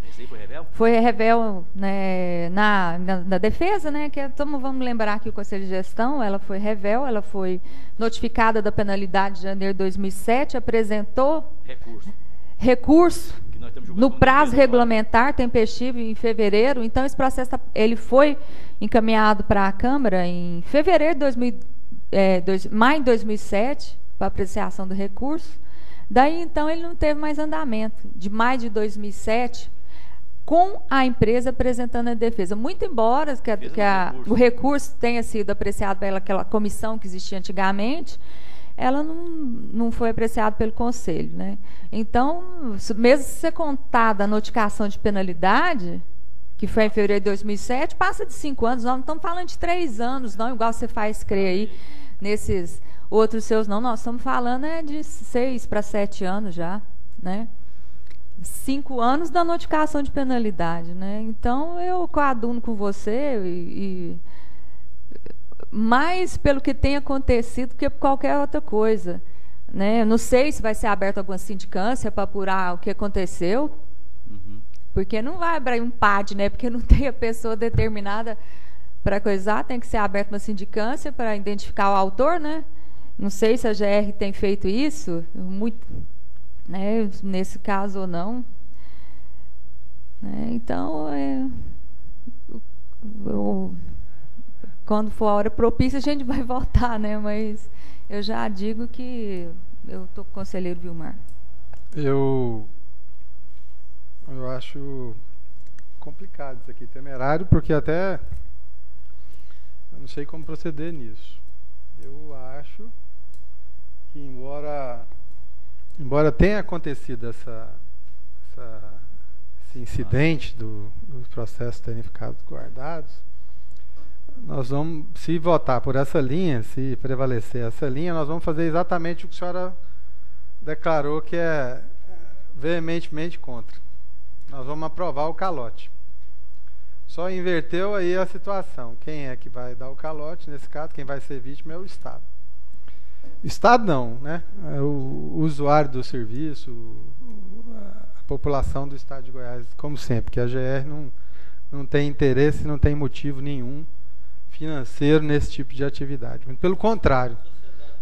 Esse aí foi revel? Foi revel, né, na defesa, né? Que vamos lembrar aqui o Conselho de Gestão, ela foi revel, ela foi notificada da penalidade de janeiro de 2007, apresentou recurso no prazo regulamentar tempestivo em fevereiro. Então esse processo ele foi encaminhado para a Câmara em fevereiro de maio de 2007 para apreciação do recurso. Daí então ele não teve mais andamento. De maio de 2007 com a empresa apresentando a defesa. Muito embora o recurso tenha sido apreciado pelaquela comissão que existia antigamente, ela não foi apreciada pelo Conselho, né? Então, mesmo se você contar da notificação de penalidade, que foi em fevereiro de 2007, passa de 5 anos, nós não estamos falando de 3 anos, não, igual você faz crer aí nesses outros seus, não, nós estamos falando de 6 para 7 anos já, né? 5 anos da notificação de penalidade, né? Então eu coaduno com você mais pelo que tem acontecido que por qualquer outra coisa, né? Eu não sei se vai ser aberta alguma sindicância para apurar o que aconteceu, porque não vai abrir um PAD, né? Porque não tem a pessoa determinada para coisar, tem que ser aberta uma sindicância para identificar o autor, né? Não sei se a GR tem feito isso, muito, né, nesse caso ou não. Né? Então, quando for a hora propícia, a gente vai voltar, né? Mas eu já digo que eu estou com o conselheiro Vilmar. Eu acho complicado isso aqui, temerário, porque até eu não sei como proceder nisso. Eu acho que embora tenha acontecido esse incidente dos processos terem ficado guardados, nós vamos, se votar por essa linha, se prevalecer essa linha, nós vamos fazer exatamente o que a senhora declarou que é veementemente contra. Nós vamos aprovar o calote. Só inverteu aí a situação. Quem é que vai dar o calote? Nesse caso, quem vai ser vítima é o Estado. Estado não, né? É o usuário do serviço, a população do Estado de Goiás, como sempre, que a GR não tem interesse, não tem motivo nenhum financeiro nesse tipo de atividade. Pelo contrário,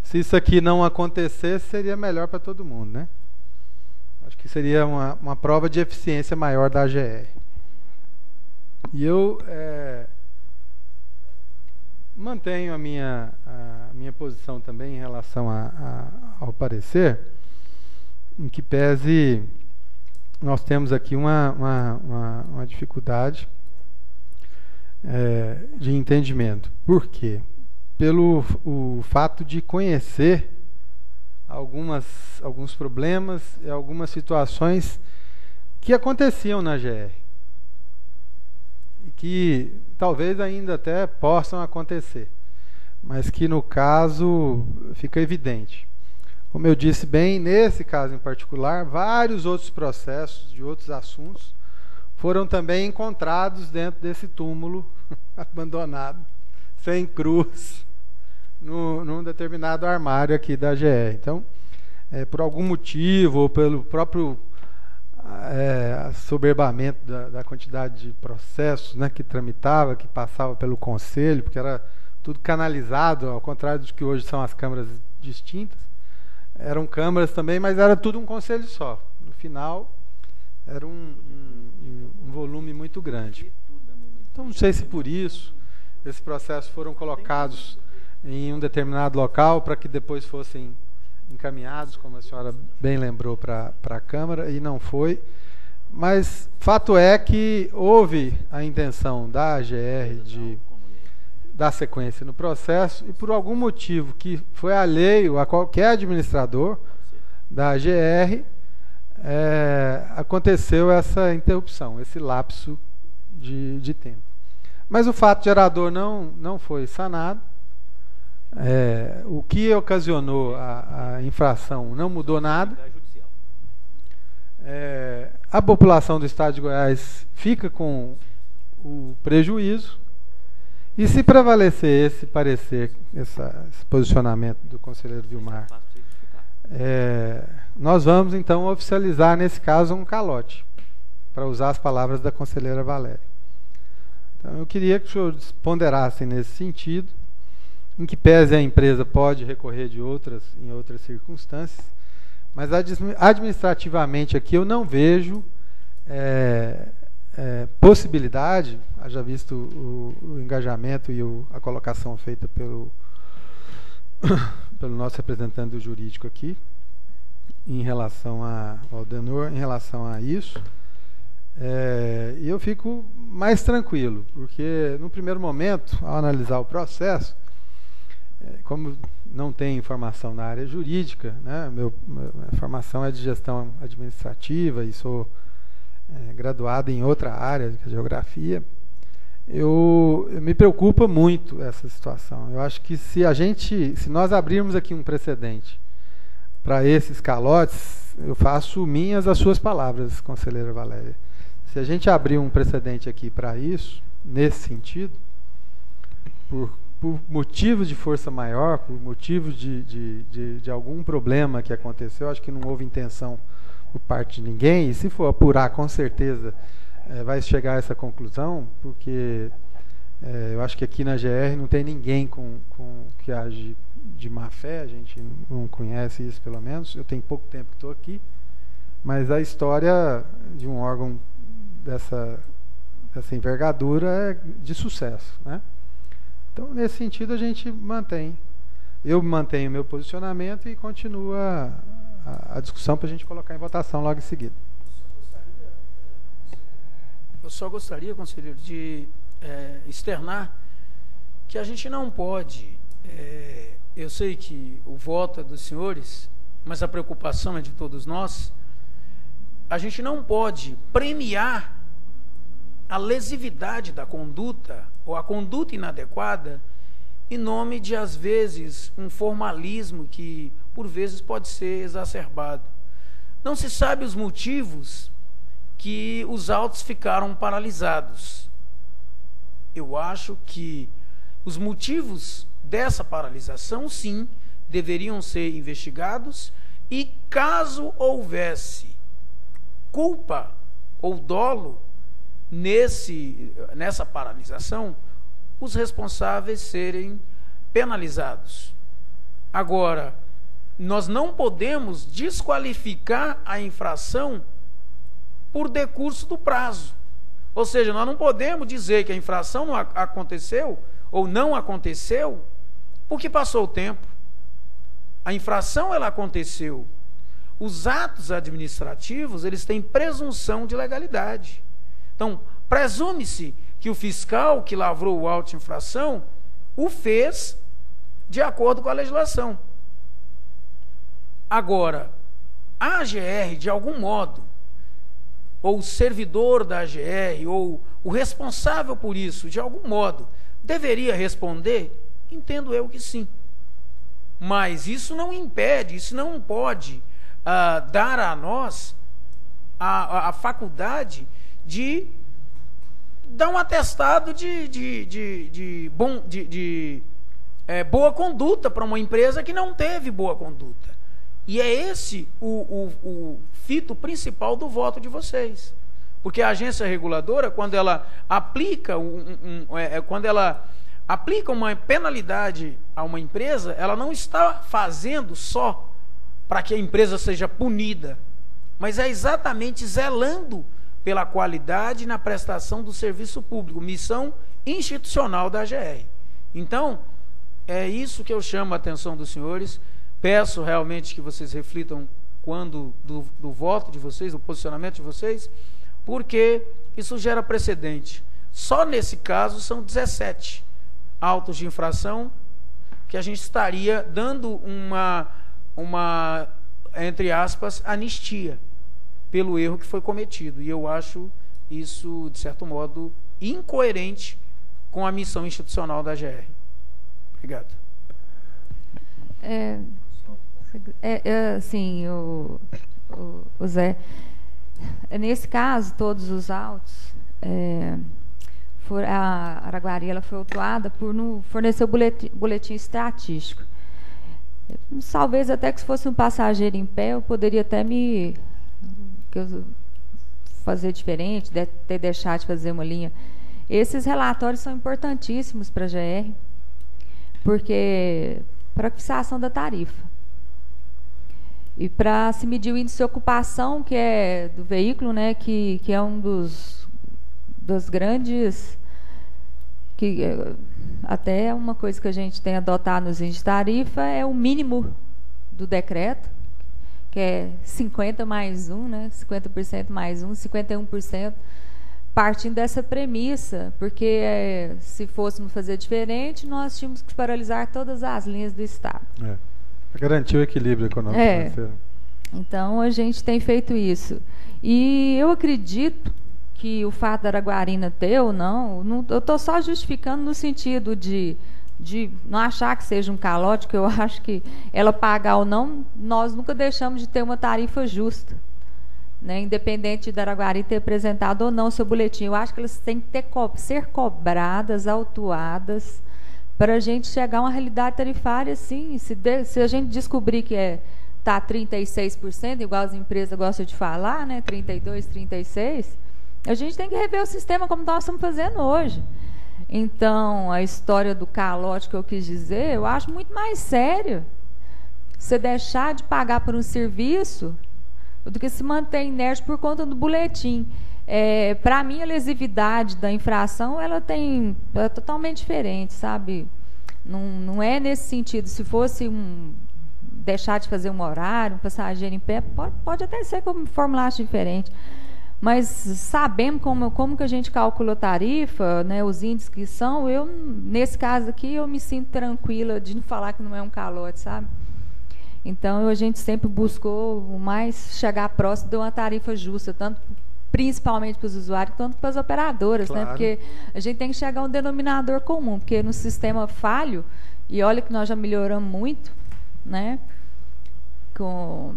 se isso aqui não acontecesse, seria melhor para todo mundo, né? Acho que seria uma prova de eficiência maior da GR. E eu mantenho a minha posição também em relação ao parecer, em que pese nós temos aqui uma dificuldade de entendimento. Por quê? Pelo o fato de conhecer alguns problemas e algumas situações que aconteciam na GR e que talvez ainda até possam acontecer, mas que no caso fica evidente. Como eu disse bem, nesse caso em particular, vários outros processos de outros assuntos foram também encontrados dentro desse túmulo abandonado, sem cruz, num determinado armário aqui da GR. Então, por algum motivo, ou pelo próprio assoberbamento da quantidade de processos, né, que tramitava, que passava pelo conselho, porque era tudo canalizado, ao contrário do que hoje são as câmaras distintas. Eram câmaras também, mas era tudo um conselho só. No final, era um volume muito grande. Então, não sei se por isso esses processos foram colocados em um determinado local para que depois fossem encaminhados, como a senhora bem lembrou, para a Câmara, e não foi. Mas fato é que houve a intenção da AGR de dar sequência no processo, e por algum motivo que foi alheio a qualquer administrador da AGR, aconteceu essa interrupção, esse lapso de tempo. Mas o fato gerador não foi sanado. O que ocasionou a infração não mudou nada. A população do Estado de Goiás fica com o prejuízo. E se prevalecer esse parecer, esse posicionamento do conselheiro Vilmar, nós vamos então oficializar nesse caso um calote, para usar as palavras da conselheira Valéria. Então eu queria que o senhor ponderasse nesse sentido, em que pese a empresa pode recorrer em outras circunstâncias, mas administrativamente aqui eu não vejo possibilidade, haja visto o engajamento e a colocação feita pelo nosso representante do jurídico aqui, em relação ao Aldenor, em relação a isso, e eu fico mais tranquilo, porque no primeiro momento, ao analisar o processo, como não tem informação na área jurídica, né, minha formação é de gestão administrativa e sou graduado em outra área, que é geografia, me preocupa muito essa situação. Eu acho que se nós abrirmos aqui um precedente para esses calotes, eu faço minhas as suas palavras, conselheira Valéria. Se a gente abrir um precedente aqui para isso, nesse sentido, por motivos de força maior, por motivos de algum problema que aconteceu, acho que não houve intenção por parte de ninguém, e se for apurar, com certeza vai chegar a essa conclusão, porque Eu acho que aqui na GR não tem ninguém que age de má fé, a gente não conhece isso, pelo menos. Eu tenho pouco tempo que estou aqui, mas a história de um órgão dessa envergadura é de sucesso, né? Então, nesse sentido, a gente eu mantenho o meu posicionamento e continua a discussão para a gente colocar em votação logo em seguida. Eu só gostaria, conselheiro, de externar que a gente não pode, eu sei que o voto é dos senhores, mas a preocupação é de todos nós, a gente não pode premiar a lesividade da conduta ou a conduta inadequada em nome de, às vezes, um formalismo que, por vezes, pode ser exacerbado. Não se sabe os motivos que os autos ficaram paralisados. Eu acho que os motivos dessa paralisação, sim, deveriam ser investigados e, caso houvesse culpa ou dolo nessa paralisação, os responsáveis serem penalizados. Agora, nós não podemos desqualificar a infração por decurso do prazo. Ou seja, nós não podemos dizer que a infração não aconteceu ou não aconteceu porque passou o tempo. A infração, ela aconteceu. Os atos administrativos, eles têm presunção de legalidade. Então, presume-se que o fiscal que lavrou o auto de infração o fez de acordo com a legislação. Agora, a AGR, de algum modo, ou o servidor da AGR, ou o responsável por isso, de algum modo, deveria responder? Entendo eu que sim. Mas isso não impede, isso não pode dar a nós a faculdade de dar um atestado de boa conduta para uma empresa que não teve boa conduta. E é esse o fito principal do voto de vocês. Porque a agência reguladora, quando ela aplica uma penalidade a uma empresa, ela não está fazendo só para que a empresa seja punida, mas é exatamente zelando pela qualidade na prestação do serviço público, missão institucional da AGR. Então, é isso que eu chamo a atenção dos senhores. Peço realmente que vocês reflitam quando do voto de vocês, do posicionamento de vocês, porque isso gera precedente. Só nesse caso são 17 autos de infração que a gente estaria dando uma entre aspas, anistia pelo erro que foi cometido. E eu acho isso, de certo modo, incoerente com a missão institucional da AGR. Obrigado. Assim, o Zé, nesse caso, todos os autos, a Araguari ela foi autuada por não fornecer o boletim estatístico. Talvez até que se fosse um passageiro em pé, eu poderia até fazer diferente, até deixar de fazer uma linha. Esses relatórios são importantíssimos para a GR, porque para a fixação da tarifa e para se medir o índice de ocupação que é do veículo, né, que é um dos grandes, que até uma coisa que a gente tem adotado nos índices de tarifa é o mínimo do decreto, que é 50 mais 1, né, 50% mais 1, 51%, partindo dessa premissa, porque se fôssemos fazer diferente, nós tínhamos que paralisar todas as linhas do Estado. Para garantir o equilíbrio econômico financeiro. Então, a gente tem feito isso. E eu acredito que o fato da Araguarina ter ou não, eu estou só justificando no sentido de não achar que seja um calote, que eu acho que ela pagar ou não, nós nunca deixamos de ter uma tarifa justa, né? Independente da Araguari ter apresentado ou não o seu boletim. Eu acho que elas têm que ser cobradas, autuadas, para a gente chegar a uma realidade tarifária, sim. Se a gente descobrir que está 36%, igual as empresas gostam de falar, né, 32%, 36%, a gente tem que rever o sistema como nós estamos fazendo hoje. Então, a história do calote que eu quis dizer, eu acho muito mais sério você deixar de pagar por um serviço do que se manter inerte por conta do boletim. Para mim, a lesividade da infração é totalmente diferente, sabe? Não é nesse sentido. Se fosse deixar de fazer um horário, um passageiro em pé, pode até ser que eu me formulasse diferente. Mas sabendo como que a gente calcula a tarifa, né, os índices que são, nesse caso aqui, eu me sinto tranquila de não falar que não é um calote, sabe? Então, a gente sempre buscou o mais chegar próximo de uma tarifa justa, principalmente para os usuários, tanto para as operadoras, claro, né? Porque a gente tem que chegar a um denominador comum, porque no sistema falho, e olha que nós já melhoramos muito, né? Com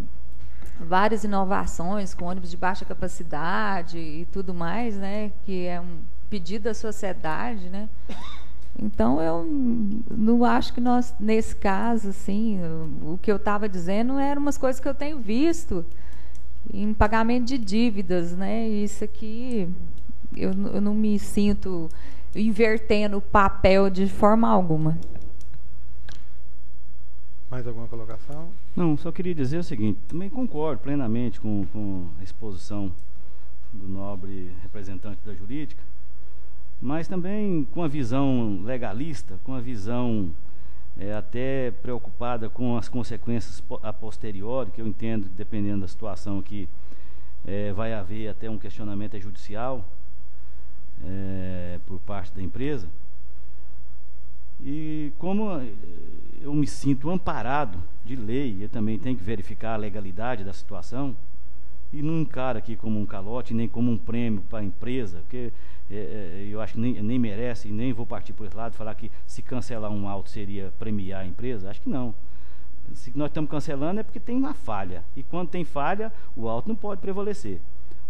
várias inovações, com ônibus de baixa capacidade e tudo mais, né? Que é um pedido da sociedade, né? Então, eu não acho que nós, nesse caso, assim, o que eu estava dizendo eram umas coisas que eu tenho visto em pagamento de dívidas, né? Isso aqui, eu não me sinto invertendo o papel de forma alguma. Mais alguma colocação? Não, só queria dizer o seguinte, também concordo plenamente com a exposição do nobre representante da jurídica, mas também com a visão legalista, com a visão até preocupada com as consequências a posteriori, que eu entendo que, dependendo da situação que vai haver até um questionamento judicial por parte da empresa. E como eu me sinto amparado de lei, eu também tenho que verificar a legalidade da situação, e não encaro aqui como um calote, nem como um prêmio para a empresa, porque eu acho que nem merece, e nem vou partir por esse lado, falar que se cancelar um auto seria premiar a empresa, acho que não. Se nós estamos cancelando é porque tem uma falha, e quando tem falha, o auto não pode prevalecer,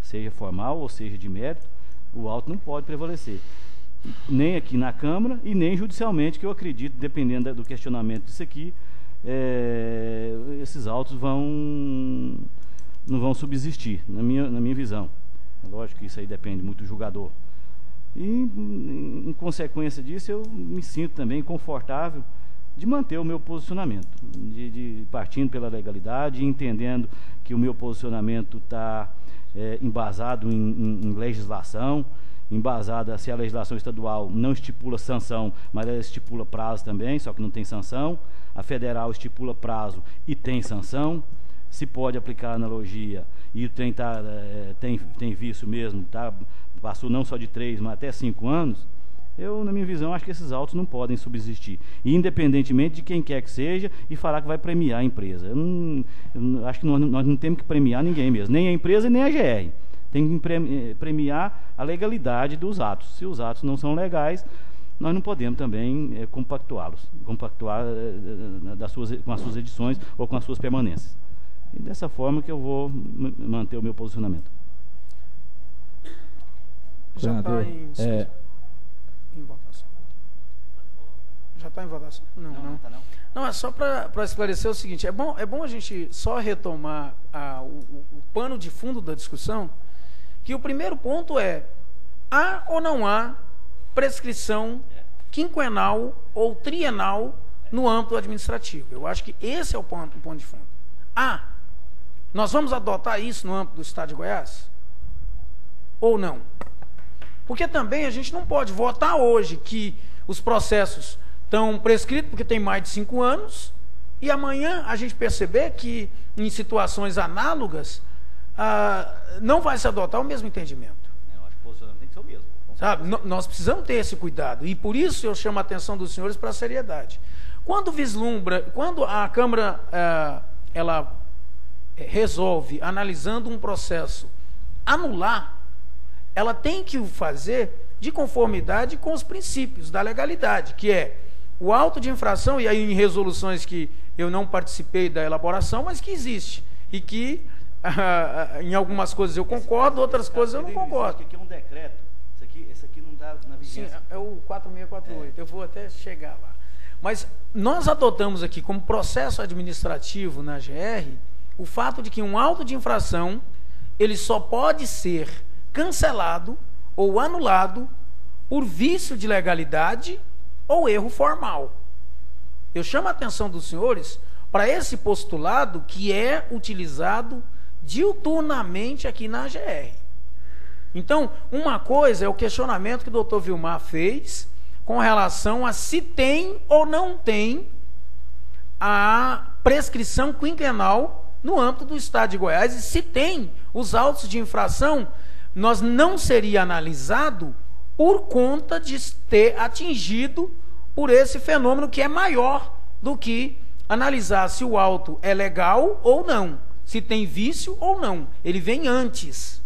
seja formal ou seja de mérito, o auto não pode prevalecer, nem aqui na Câmara e nem judicialmente, que eu acredito, dependendo do questionamento disso aqui, esses autos não vão subsistir, na minha visão. Lógico que isso aí depende muito do julgador. E, em consequência disso, eu me sinto também confortável de manter o meu posicionamento, de partindo pela legalidade, entendendo que o meu posicionamento está embasado em legislação, embasada, se a legislação estadual não estipula sanção, mas ela estipula prazo também, só que não tem sanção. A federal estipula prazo e tem sanção. Se pode aplicar a analogia, e o trem tem vício mesmo, passou não só de 3, mas até 5 anos, eu, na minha visão, acho que esses autos não podem subsistir, independentemente de quem quer que seja, e falar que vai premiar a empresa. Eu acho que nós não temos que premiar ninguém mesmo, nem a empresa nem a GR. Tem que premiar a legalidade dos atos. Se os atos não são legais, nós não podemos também compactuar com as suas edições ou com as suas permanências. E dessa forma que eu vou manter o meu posicionamento. Já está em votação. Já está em votação? Não. Não, é só para esclarecer o seguinte, é bom a gente só retomar o pano de fundo da discussão, que o primeiro ponto há ou não há prescrição quinquenal ou trienal no âmbito administrativo. Eu acho que esse é o ponto de fundo. Nós vamos adotar isso no âmbito do Estado de Goiás? Ou não? Porque também a gente não pode votar hoje que os processos estão prescritos porque tem mais de 5 anos, e amanhã a gente perceber que em situações análogas não vai se adotar o mesmo entendimento. Eu acho que o posicionamento tem que ser o mesmo. Sabe? Nós precisamos ter esse cuidado, e por isso eu chamo a atenção dos senhores para a seriedade. Quando a Câmara ela resolve, analisando um processo, anular, ela tem que o fazer de conformidade com os princípios da legalidade, que é o auto de infração, e aí em resoluções que eu não participei da elaboração, mas que existe, e que em algumas coisas eu concordo, outras coisas eu não concordo. Isso aqui é um decreto, esse aqui não está na vigência. Sim, é o 4648, eu vou até chegar lá. Mas nós adotamos aqui como processo administrativo na GR o fato de que um auto de infração ele só pode ser cancelado ou anulado por vício de legalidade ou erro formal. Eu chamo a atenção dos senhores para esse postulado que é utilizado diuturnamente aqui na AGR. Então, uma coisa é o questionamento que o doutor Vilmar fez com relação a se tem ou não tem a prescrição quinquenal no âmbito do Estado de Goiás, e se tem os autos de infração, nós não seria analisado por conta de ter atingido por esse fenômeno que é maior do que analisar se o auto é legal ou não, se tem vício ou não. Ele vem antes.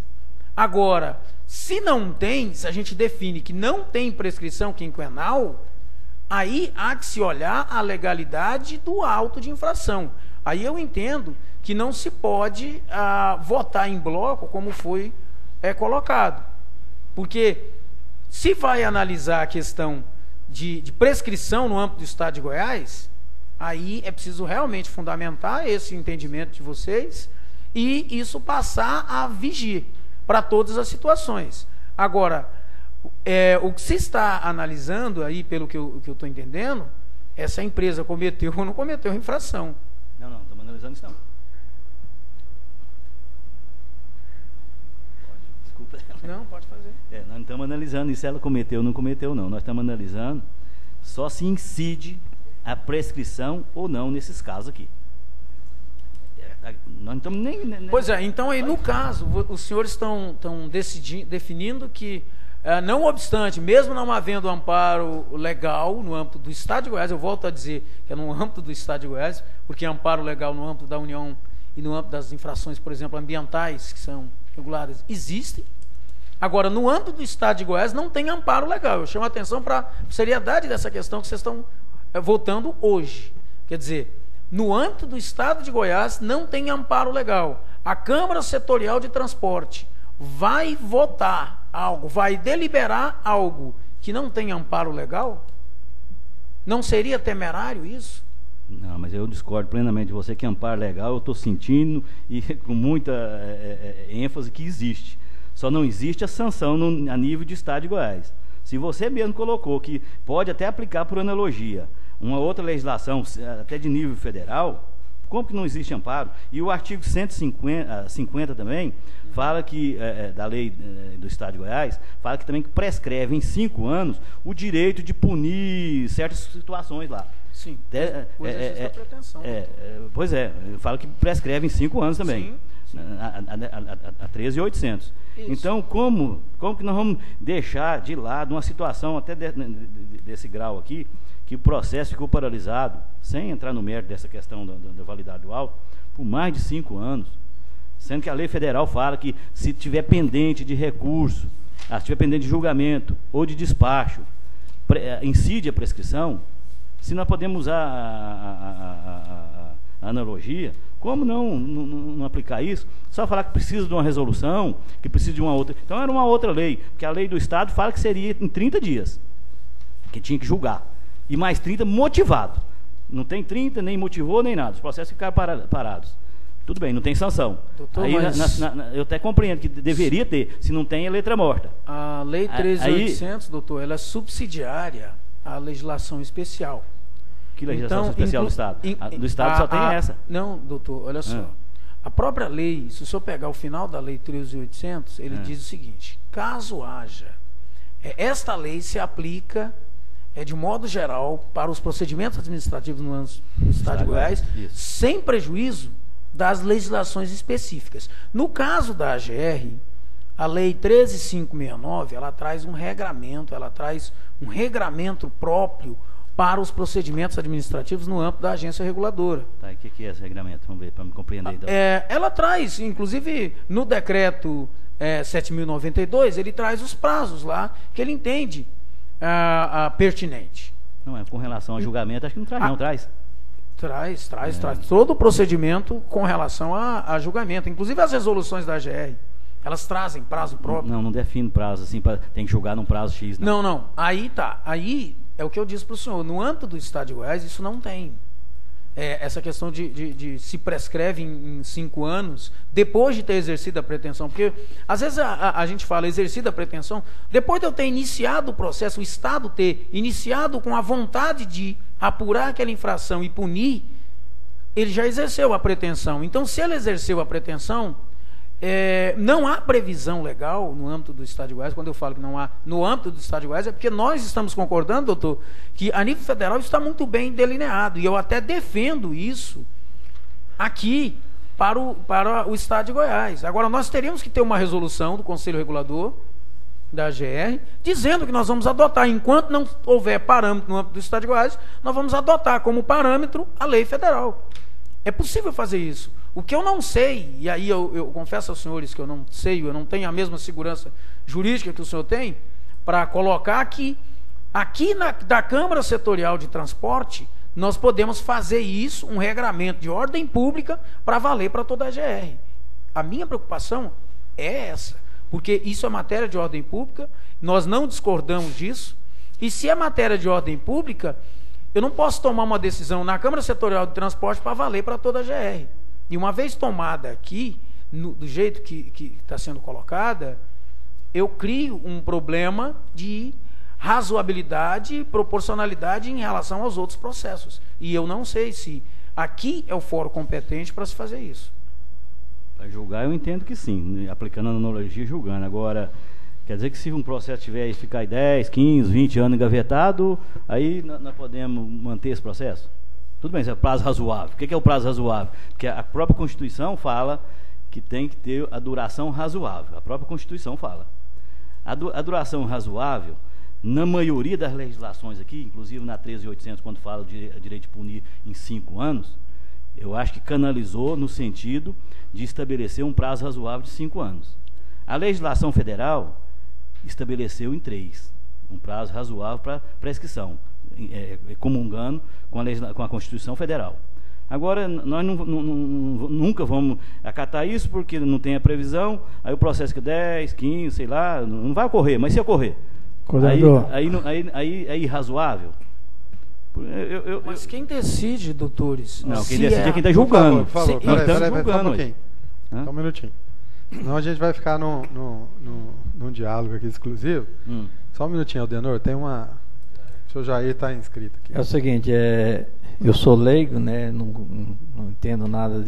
Agora, se não tem, se a gente define que não tem prescrição quinquenal, aí há que se olhar a legalidade do auto de infração. Aí eu entendo que não se pode votar em bloco como foi colocado. Porque se vai analisar a questão de prescrição no âmbito do Estado de Goiás, aí é preciso realmente fundamentar esse entendimento de vocês e isso passar a vigir para todas as situações. Agora, o que se está analisando aí, pelo que eu estou entendendo, essa empresa cometeu ou não cometeu infração. Não, estamos analisando isso não. Desculpa. Não, pode fazer. Nós não estamos analisando isso, ela cometeu ou não cometeu, não. Nós estamos analisando só se incide a prescrição ou não nesses casos aqui. Nós não estamos nem... Pois é, então aí no caso, os senhores estão definindo que, não obstante, mesmo não havendo amparo legal no âmbito do Estado de Goiás, eu volto a dizer que é no âmbito do Estado de Goiás, porque amparo legal no âmbito da União e no âmbito das infrações, por exemplo, ambientais, que são reguladas, existem. Agora, no âmbito do Estado de Goiás não tem amparo legal. Eu chamo a atenção para a seriedade dessa questão que vocês estão votando hoje. Quer dizer, no âmbito do Estado de Goiás não tem amparo legal. A Câmara Setorial de Transporte vai votar algo, vai deliberar algo que não tem amparo legal? Não seria temerário isso? Não, mas eu discordo plenamente de você que amparo legal eu estou sentindo e com muita ênfase que existe. Só não existe a sanção a nível de Estado de Goiás. Se você mesmo colocou que pode até aplicar por analogia uma outra legislação, até de nível federal, como que não existe amparo? E o artigo 150 também fala que, da lei do Estado de Goiás, fala que também que prescreve em 5 anos o direito de punir certas situações lá. Sim, pois é, fala que prescreve em 5 anos também. Sim. A 13.800. Então, como que nós vamos deixar de lado uma situação até desse grau aqui, que o processo ficou paralisado, sem entrar no mérito dessa questão da validade do auto, por mais de 5 anos, sendo que a lei federal fala que se tiver pendente de recurso, se tiver pendente de julgamento ou de despacho, incide a prescrição. Se nós podemos usar a analogia, como não aplicar isso? Só falar que precisa de uma resolução, que precisa de uma outra. Então era uma outra lei, porque a lei do Estado fala que seria em 30 dias, que tinha que julgar. E mais 30 motivado. Não tem 30, nem motivou, nem nada. Os processos ficaram parados. Tudo bem, não tem sanção. Doutor, aí, eu até compreendo que deveria ter, se não tem, é letra morta. A lei 13.800, doutor, ela é subsidiária à legislação especial. Que legislação especial do Estado? Do Estado só tem essa. Não, doutor, olha só. A própria lei, se o senhor pegar o final da lei 13.800, ele diz o seguinte: caso haja, esta lei se aplica de modo geral para os procedimentos administrativos no Estado de Goiás, sem prejuízo das legislações específicas. No caso da AGR, a lei 13.569, ela traz um regramento próprio para os procedimentos administrativos no âmbito da agência reguladora. Tá, e o que é esse regramento? Vamos ver, para me compreender. Então. Ela traz, inclusive, no decreto 7.092, ele traz os prazos lá, que ele entende pertinente. Não, com relação a julgamento, acho que não traz, não traz. Traz todo o procedimento com relação a julgamento, inclusive as resoluções da AGR. Elas trazem prazo próprio. Não define prazo, assim, tem que julgar num prazo X. Não. Aí é o que eu disse para o senhor. No âmbito do Estado de Goiás, isso não tem. essa questão de se prescreve em 5 anos, depois de ter exercido a pretensão. Porque, às vezes, a gente fala exercido a pretensão, depois de eu ter iniciado o processo, o Estado ter iniciado com a vontade de apurar aquela infração e punir, ele já exerceu a pretensão. Então, se ele exerceu a pretensão, não há previsão legal no âmbito do Estado de Goiás. Quando eu falo que não há no âmbito do Estado de Goiás, é porque nós estamos concordando, doutor, que a nível federal isso está muito bem delineado, e eu até defendo isso aqui para o Estado de Goiás. Agora, nós teríamos que ter uma resolução do Conselho Regulador da AGR, dizendo que nós vamos adotar, enquanto não houver parâmetro no âmbito do Estado de Goiás, nós vamos adotar como parâmetro a lei federal. É possível fazer isso. O que eu não sei, e aí eu confesso aos senhores que eu não sei, eu não tenho a mesma segurança jurídica que o senhor tem, para colocar que aqui da Câmara Setorial de Transporte, nós podemos fazer isso, um regramento de ordem pública, para valer para toda a AGR. A minha preocupação é essa, porque isso é matéria de ordem pública, nós não discordamos disso, e se é matéria de ordem pública, eu não posso tomar uma decisão na Câmara Setorial de Transporte para valer para toda a AGR. E uma vez tomada aqui, do jeito que está sendo colocada, eu crio um problema de razoabilidade e proporcionalidade em relação aos outros processos. E eu não sei se aqui é o fórum competente para se fazer isso. Para julgar, eu entendo que sim, aplicando a analogia, julgando. Agora, quer dizer que se um processo tiver ficar 10, 15, 20 anos engavetado, aí nós podemos manter esse processo? Tudo bem, isso é prazo razoável. O que é o prazo razoável? Porque a própria Constituição fala que tem que ter a duração razoável. A própria Constituição fala. A duração razoável, na maioria das legislações aqui, inclusive na 13.800, quando fala de direito de punir em 5 anos, eu acho que canalizou no sentido de estabelecer um prazo razoável de 5 anos. A legislação federal estabeleceu em 3, um prazo razoável para prescrição, comungando com a Constituição Federal. Agora, nós nunca vamos acatar isso, porque não tem a previsão, aí o processo que 10, 15, sei lá, não vai ocorrer, mas se ocorrer, aí é irrazoável. Mas quem decide, doutores? Não, quem decide é quem está julgando. Por favor, Peraí, só um pouquinho. Só um minutinho. Senão a gente vai ficar num diálogo aqui exclusivo. Só um minutinho, Aldenor, tem uma... O senhor Jair está inscrito aqui. É o seguinte, eu sou leigo, né? Não entendo nada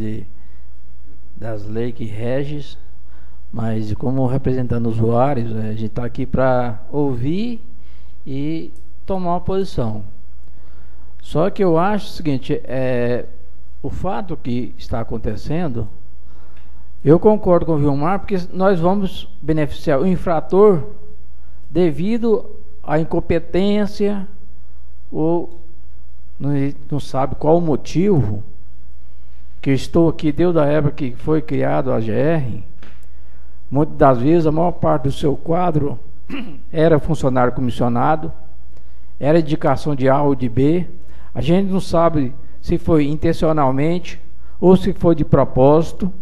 das leis que regem, mas como representando usuários, a gente está aqui para ouvir e tomar uma posição. Só que eu acho o seguinte, o fato que está acontecendo, eu concordo com o Vilmar, porque nós vamos beneficiar o infrator devido à incompetência, ou não sabe qual o motivo que eu estou aqui, desde a época que foi criado a AGR. Muitas das vezes a maior parte do seu quadro era funcionário comissionado, era indicação de A ou de B. A gente não sabe se foi intencionalmente ou se foi de propósito,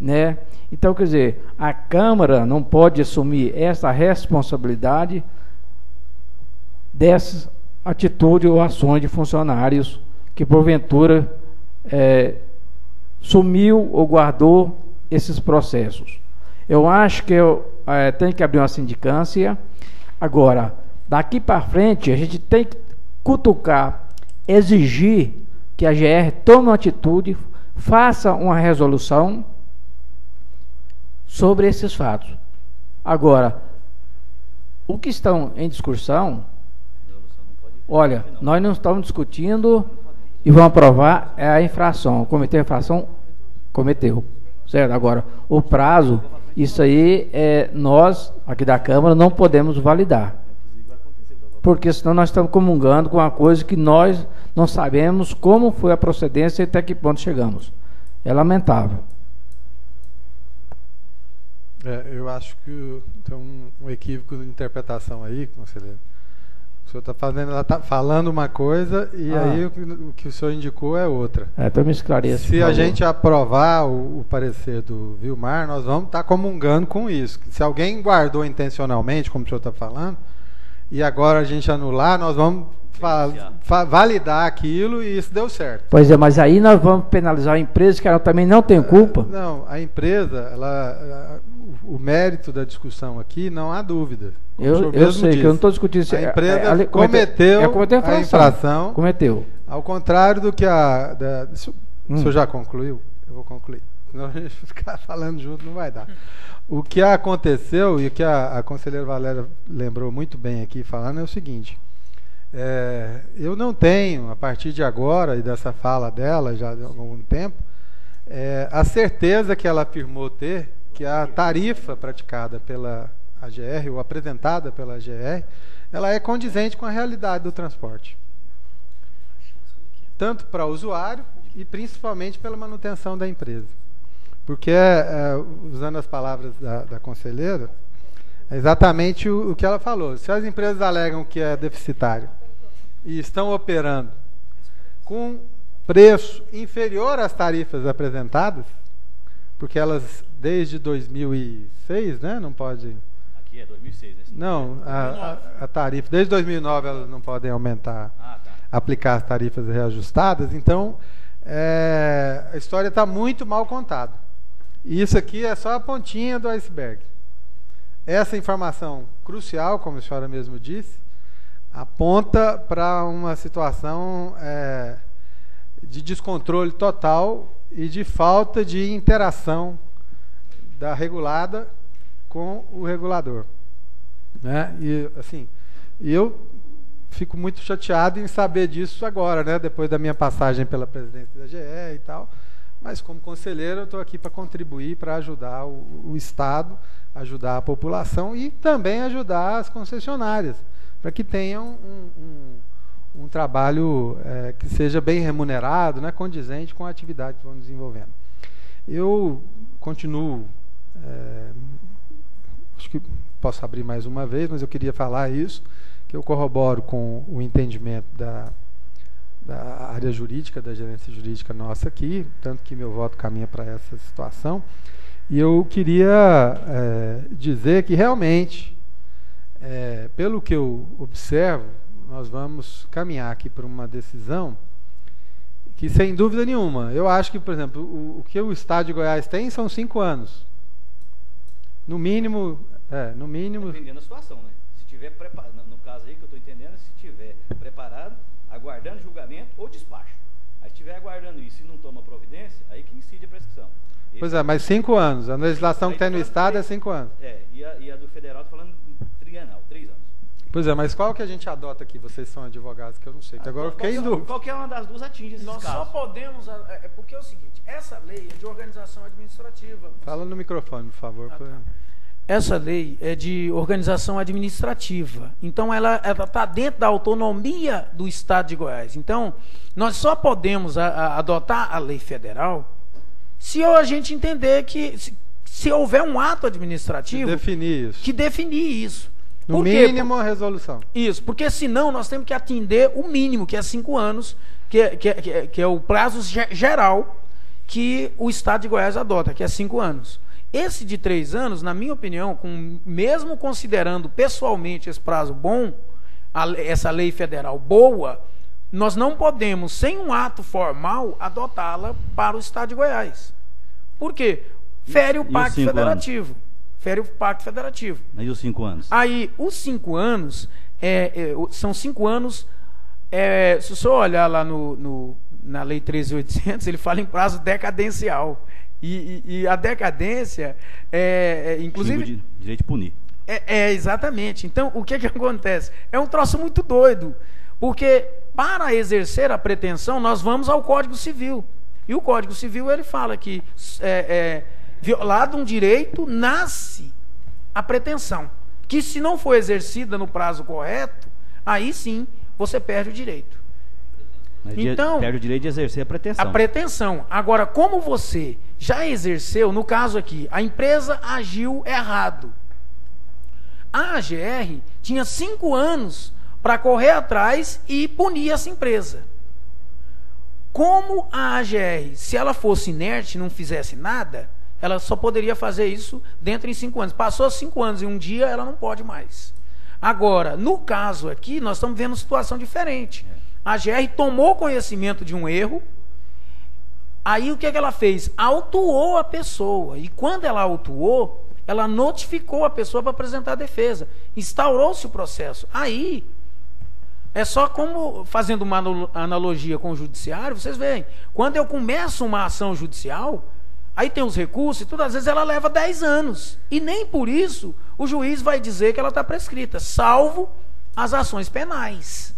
né? Então, quer dizer, a Câmara não pode assumir essa responsabilidade dessas atitudes ou ações de funcionários que porventura sumiu ou guardou esses processos. Eu acho que tem que abrir uma sindicância. Agora, daqui para frente, a gente tem que cutucar, exigir que a GR tome uma atitude, faça uma resolução sobre esses fatos. Agora, o que estão em discussão, olha, nós não estamos discutindo e vamos aprovar a infração. Cometeu a infração, cometeu. Certo? Agora, o prazo, isso aí, nós, aqui da Câmara, não podemos validar. Porque senão nós estamos comungando com uma coisa que nós não sabemos como foi a procedência e até que ponto chegamos. É lamentável. Eu acho que tem um equívoco de interpretação aí, conselheiro. O senhor está falando uma coisa e aí o que o senhor indicou é outra. Então me esclareça. Se a gente aprovar o parecer do Vilmar, nós vamos estar comungando com isso. Se alguém guardou intencionalmente, como o senhor está falando, e agora a gente anular, nós vamos validar aquilo e isso deu certo. Pois é, mas aí nós vamos penalizar a empresa que ela também não tem culpa. Não, a empresa, o mérito da discussão aqui, não há dúvida. Eu sei que eu não estou discutindo isso. A empresa cometeu a infração. Cometeu. Ao contrário do que o senhor já concluiu? Eu vou concluir. Senão a gente ficar falando junto não vai dar. O que aconteceu e o que a conselheira Valéria lembrou muito bem aqui falando é o seguinte. Eu não tenho, a partir de agora e dessa fala dela já há algum tempo, a certeza que ela afirmou ter que a tarifa praticada pela AGR ou apresentada pela AGR, ela é condizente com a realidade do transporte. Tanto para o usuário e principalmente pela manutenção da empresa. Porque, usando as palavras da conselheira, é exatamente o que ela falou. Se as empresas alegam que é deficitário e estão operando com preço inferior às tarifas apresentadas, porque elas, desde 2006, né, não pode... Aqui é 2006, né? Não, a tarifa, desde 2009 elas não podem aumentar, aplicar as tarifas reajustadas, então a história está muito mal contada. E isso aqui é só a pontinha do iceberg. Essa informação crucial, como a senhora mesmo disse, aponta para uma situação de descontrole total e de falta de interação da regulada com o regulador, né? E assim, eu fico muito chateado em saber disso agora, né? Depois da minha passagem pela presidência da GE e tal, mas como conselheiro eu estou aqui para contribuir, para ajudar o Estado, ajudar a população e também ajudar as concessionárias, para que tenham um trabalho que seja bem remunerado, né, condizente com a atividade que vão desenvolvendo. Eu continuo, acho que posso abrir mais uma vez, mas eu queria falar isso, que eu corroboro com o entendimento da área jurídica, da gerência jurídica nossa aqui, tanto que meu voto caminha para essa situação. E eu queria dizer que realmente, pelo que eu observo, nós vamos caminhar aqui para uma decisão que, sem dúvida nenhuma, eu acho que, por exemplo, o que o Estado de Goiás tem são 5 anos. No mínimo... Dependendo da situação, né? Se tiver preparado, no caso aí que eu estou entendendo, se tiver preparado, aguardando julgamento ou despacho. Aí se estiver aguardando isso e não toma providência, aí que incide a prescrição. Pois é, mas 5 anos. A legislação que tem no Estado é 5 anos. E a do Federal está falando trienal, 3 anos. Pois é, mas qual que a gente adota aqui? Vocês são advogados, que eu não sei, que agora eu fiquei em dúvida. Qualquer uma das duas atinge esses Nós casos. só podemos... porque é o seguinte, essa lei é de organização administrativa. Fala no microfone, por favor. Essa lei é de organização administrativa. Então, ela está dentro da autonomia do Estado de Goiás. Então, nós só podemos adotar a lei federal se a gente entender que... Se houver um ato administrativo... Que definir isso. No mínimo, a resolução. Isso, porque senão nós temos que atender o mínimo, que é 5 anos, que é o prazo geral que o Estado de Goiás adota, que é 5 anos. Esse de 3 anos, na minha opinião, mesmo considerando pessoalmente esse prazo bom, essa lei federal boa, nós não podemos, sem um ato formal, adotá-la para o Estado de Goiás. Por quê? Fere o Pacto Federativo. Fere o Pacto Federativo. Aí os 5 anos? Aí, os 5 anos, são 5 anos, se o senhor olhar lá na Lei 13.800, ele fala em prazo decadencial. E a decadência, inclusive... Direito de punir. Exatamente. Então, o que acontece? É um troço muito doido, porque para exercer a pretensão, nós vamos ao Código Civil. E o Código Civil, ele fala que... violado um direito, nasce a pretensão, que se não for exercida no prazo correto, aí sim você perde o direito. Mas então, perde o direito de exercer a pretensão. A pretensão. Agora, como você já exerceu, no caso aqui, a empresa agiu errado. A AGR tinha 5 anos para correr atrás e punir essa empresa. Como a AGR, se ela fosse inerte e não fizesse nada, ela só poderia fazer isso dentro de 5 anos. Passou 5 anos e um dia, ela não pode mais. Agora, no caso aqui, nós estamos vendo uma situação diferente. A GR tomou conhecimento de um erro, aí o que ela fez? Autuou a pessoa. E quando ela autuou, ela notificou a pessoa para apresentar a defesa. Instaurou-se o processo. Aí, é só como, fazendo uma analogia com o judiciário, vocês veem, quando eu começo uma ação judicial, aí tem os recursos e tudo, às vezes ela leva 10 anos. E nem por isso o juiz vai dizer que ela está prescrita, salvo as ações penais,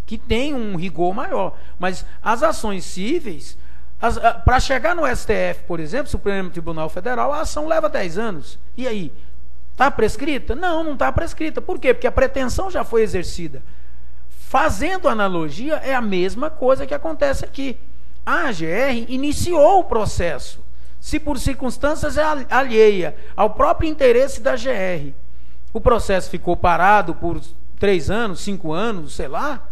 que tem um rigor maior. Mas as ações cíveis, para chegar no STF, por exemplo, Supremo Tribunal Federal, a ação leva 10 anos. E aí? Está prescrita? Não, não está prescrita. Por quê? Porque a pretensão já foi exercida. Fazendo analogia, é a mesma coisa que acontece aqui. A AGR iniciou o processo. Se por circunstâncias alheia ao próprio interesse da GR, o processo ficou parado por 3 anos, 5 anos, sei lá,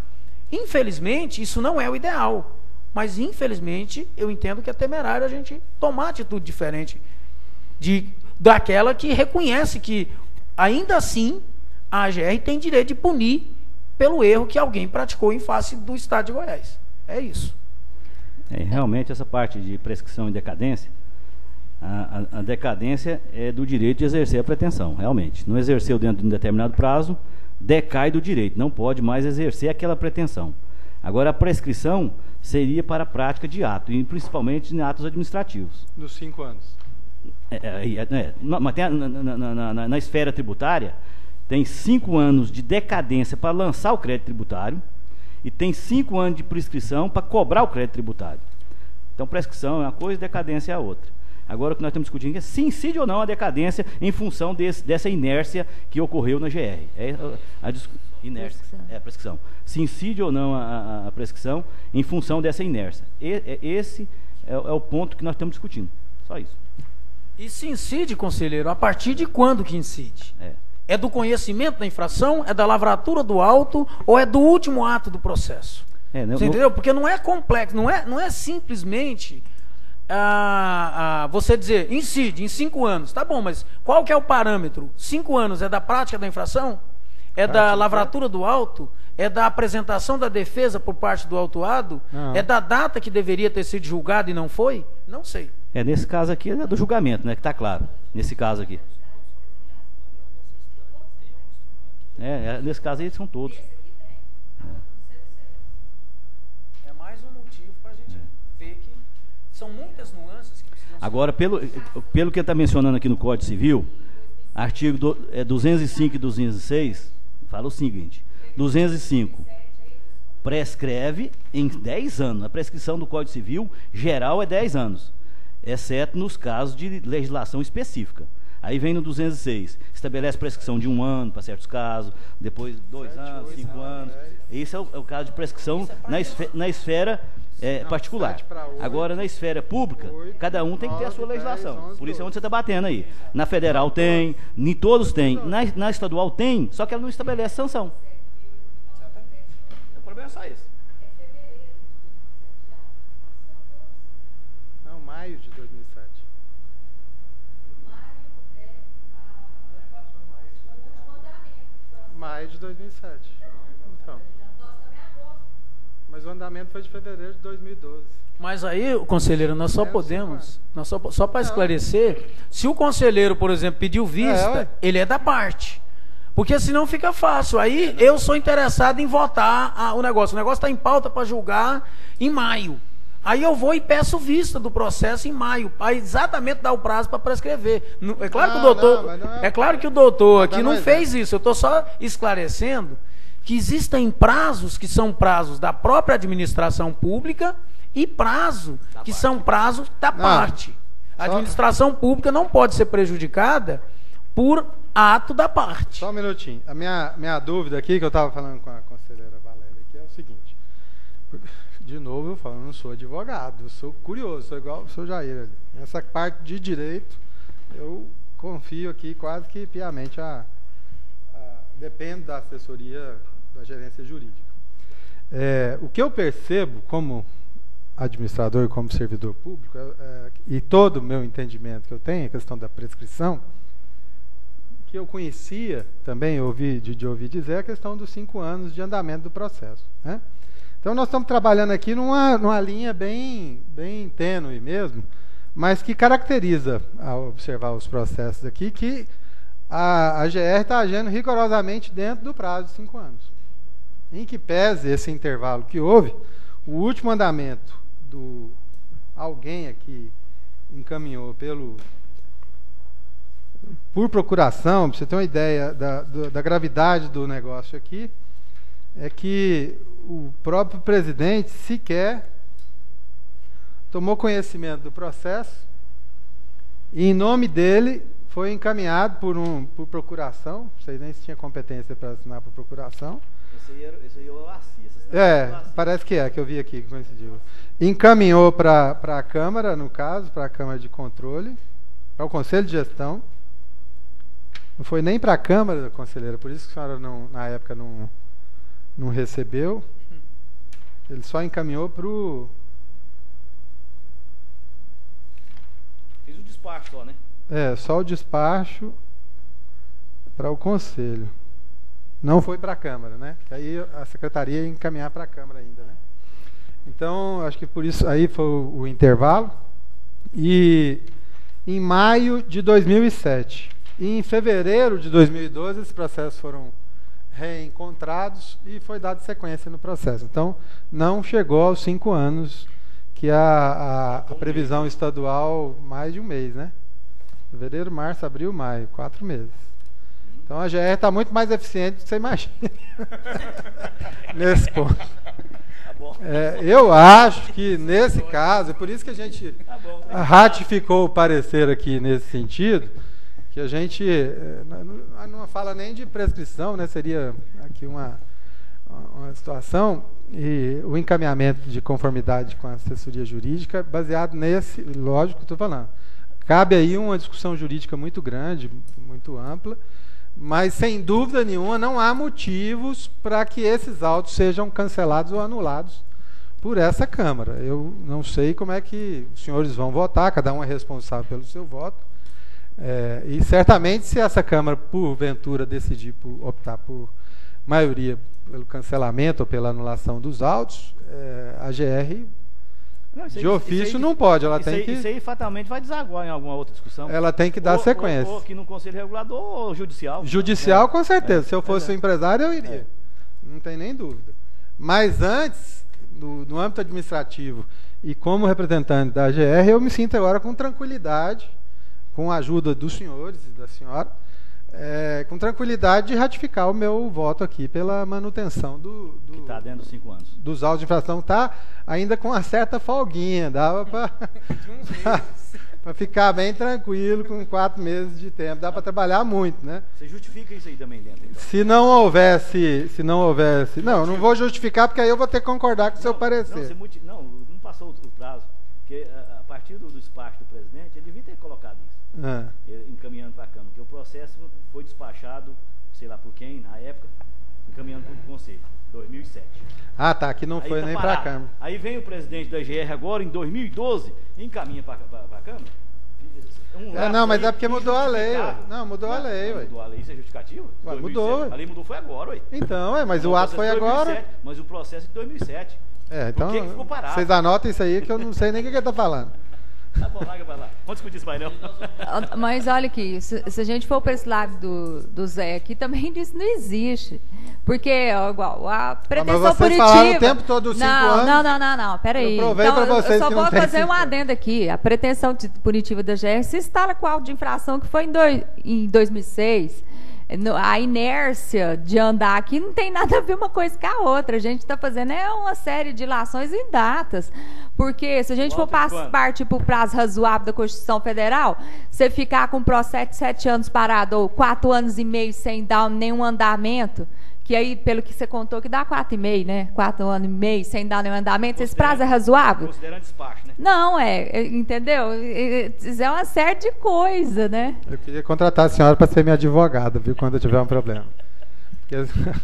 infelizmente, isso não é o ideal. Mas, infelizmente, eu entendo que é temerário a gente tomar atitude diferente daquela que reconhece que, ainda assim, a AGR tem direito de punir pelo erro que alguém praticou em face do Estado de Goiás. É isso. Realmente, essa parte de prescrição e decadência, a decadência é do direito de exercer a pretensão, realmente. Não exerceu dentro de um determinado prazo, decai do direito, não pode mais exercer aquela pretensão. Agora, a prescrição seria para a prática de ato, e principalmente em atos administrativos. Nos 5 anos. Mas tem na esfera tributária, tem 5 anos de decadência para lançar o crédito tributário e tem 5 anos de prescrição para cobrar o crédito tributário. Então, prescrição é uma coisa e decadência é a outra. Agora, o que nós estamos discutindo é se incide ou não a decadência em função dessa inércia que ocorreu na GR. Prescrição. Se incide ou não a prescrição em função dessa inércia. Esse é o ponto que nós estamos discutindo. Só isso. E se incide, conselheiro, a partir de quando que incide? É do conhecimento da infração, é da lavratura do auto ou é do último ato do processo? Você entendeu? Porque não é complexo, não é simplesmente você dizer, incide em 5 anos. Tá bom, mas qual que é o parâmetro? 5 anos é da prática da infração? É da lavratura do auto? É da apresentação da defesa por parte do autuado? Não. É da data que deveria ter sido julgado e não foi? Não sei. Nesse caso aqui é do julgamento, né? Que está claro. Nesse caso aqui. Nesse caso aí são todos. É mais um motivo para a gente ver que são muitas nuances que precisam ser... Agora, pelo que está mencionando aqui no Código Civil, artigo 205 e 206, fala o seguinte: 205 prescreve em 10 anos. A prescrição do Código Civil geral é 10 anos, exceto nos casos de legislação específica. Aí vem no 206, estabelece prescrição de 1 ano para certos casos, depois 2 anos, 5 anos. Esse é o caso de prescrição na esfera particular. Agora, na esfera pública, cada um tem que ter a sua legislação. Por isso é onde você está batendo aí. Na federal tem, em todos tem. Na estadual tem, só que ela não estabelece sanção. O problema é só esse. Não, maio de 2007. Maio de 2007. Então. Mas o andamento foi de fevereiro de 2012. Mas aí, conselheiro, nós só podemos, só para esclarecer, se o conselheiro, por exemplo, pediu vista, ele é da parte. Porque senão fica fácil. Aí eu sou interessado em votar o negócio. O negócio está em pauta para julgar em maio. Aí eu vou e peço vista do processo em maio, para exatamente dar o prazo para prescrever. É claro que o doutor, claro que o doutor aqui não fez isso. Eu estou só esclarecendo que existem prazos que são prazos da própria administração pública e prazo que são prazos da parte. A administração pública não pode ser prejudicada por ato da parte. Só um minutinho. A minha dúvida aqui, que eu estava falando com a conselheira Valéria aqui, é o seguinte. De novo eu falo, eu não sou advogado, eu sou curioso, sou igual o seu Jair ali. Essa parte de direito, eu confio aqui quase que piamente depende da assessoria da gerência jurídica. O que eu percebo como administrador, como servidor público, e todo o meu entendimento que eu tenho, a questão da prescrição, que eu conhecia, também de ouvir dizer, a questão dos 5 anos de andamento do processo, né? Então nós estamos trabalhando aqui numa linha bem tênue mesmo, mas que caracteriza, ao observar os processos aqui, que a GR está agindo rigorosamente dentro do prazo de 5 anos. Em que pese esse intervalo que houve, o último andamento alguém aqui encaminhou por procuração, para você ter uma ideia da gravidade do negócio aqui, é que o próprio presidente sequer tomou conhecimento do processo e, em nome dele, foi encaminhado por procuração. Não sei nem se tinha competência para assinar por procuração. Esse aí eu assisto. Parece que eu vi aqui, que coincidiu. Encaminhou para a Câmara, no caso, para a Câmara de Controle, para o Conselho de Gestão. Não foi nem para a Câmara, conselheira, por isso que a senhora, na época, não recebeu. Ele só encaminhou para o... Fiz o despacho só, né? Só o despacho para o Conselho. Não foi para a Câmara, né? Aí a Secretaria ia encaminhar para a Câmara ainda, né? Então, acho que por isso aí foi o intervalo. E em maio de 2007 e em fevereiro de 2012, esses processos foram reencontrados e foi dada sequência no processo. Então, não chegou aos 5 anos, que a previsão estadual, mais de um mês, né? Fevereiro, março, abril, maio, 4 meses. Então a GR está muito mais eficiente do que você imagina. Nesse ponto. Eu acho que nesse caso, por isso que a gente ratificou o parecer aqui nesse sentido, que a gente não fala nem de prescrição, né? Seria aqui uma situação, e o encaminhamento de conformidade com a assessoria jurídica, baseado nesse, lógico que estou falando. Cabe aí uma discussão jurídica muito grande, muito ampla, mas sem dúvida nenhuma não há motivos para que esses autos sejam cancelados ou anulados por essa Câmara. Eu não sei como é que os senhores vão votar, cada um é responsável pelo seu voto, e certamente se essa Câmara, porventura, decidir optar por maioria pelo cancelamento ou pela anulação dos autos, a GR... de ofício não pode, ela tem que... Isso aí fatalmente vai desaguar em alguma outra discussão. Ela tem que dar sequência. Ou aqui no Conselho Regulador ou judicial. Judicial, com certeza. Se eu fosse um empresário, eu iria. Não tem nem dúvida. Mas antes, no âmbito administrativo e como representante da GR, eu me sinto agora com tranquilidade, com a ajuda dos senhores e da senhora, com tranquilidade de ratificar o meu voto aqui pela manutenção que está dentro dos 5 anos. Dos autos de infração. Está ainda com uma certa folguinha, dava para ficar bem tranquilo com 4 meses de tempo. Dá para trabalhar muito, né? Você justifica isso aí também dentro, então? Se não houvesse... Não, não vou justificar, porque aí eu vou ter que concordar com o seu parecer. Não passou o prazo. Porque a partir do despacho do presidente, ele devia ter colocado isso. Encaminhando para a Câmara. Porque o processo foi despachado, sei lá por quem, na época, encaminhando para o Conselho, 2007. Ah, tá, que não aí foi tá nem para a Câmara. Aí vem o presidente da GR agora, em 2012, encaminha para a Câmara. Não, mas é porque mudou a lei. Não, mudou a lei. Mudou a lei, isso é justificativo? Mudou. A lei mudou foi agora, ué. Então, mas o ato foi agora. Mas o processo é de 2007. Então, por que ficou parado? Vocês anotem isso aí, que eu não sei nem o que ele está falando. Tá bom, larga pra lá. Vamos discutir isso mais não. Mas olha aqui, se a gente for para esse lado do Zé aqui, também isso não existe. Porque, igual, a pretensão punitiva... Mas vocês falaram o tempo todo dos 5 anos... Não, peraí. Eu provei para vocês eu só que vou não tem fazer um adendo aqui. A pretensão punitiva da GR se instala com o auto de infração que foi em 2006. A inércia de andar aqui não tem nada a ver uma coisa com a outra. A gente está fazendo uma série de ilações em datas. Porque se a gente for partir para o prazo razoável da Constituição Federal, você ficar com um processo de 7 anos parado ou 4 anos e meio sem dar nenhum andamento, que aí, pelo que você contou, que dá 4,5, né? 4 anos e meio sem dar nenhum andamento, esse prazo é razoável? Considerando despacho, né? Não, entendeu? Isso é uma série de coisa, né? Eu queria contratar a senhora para ser minha advogada, viu? Quando eu tiver um problema. Porque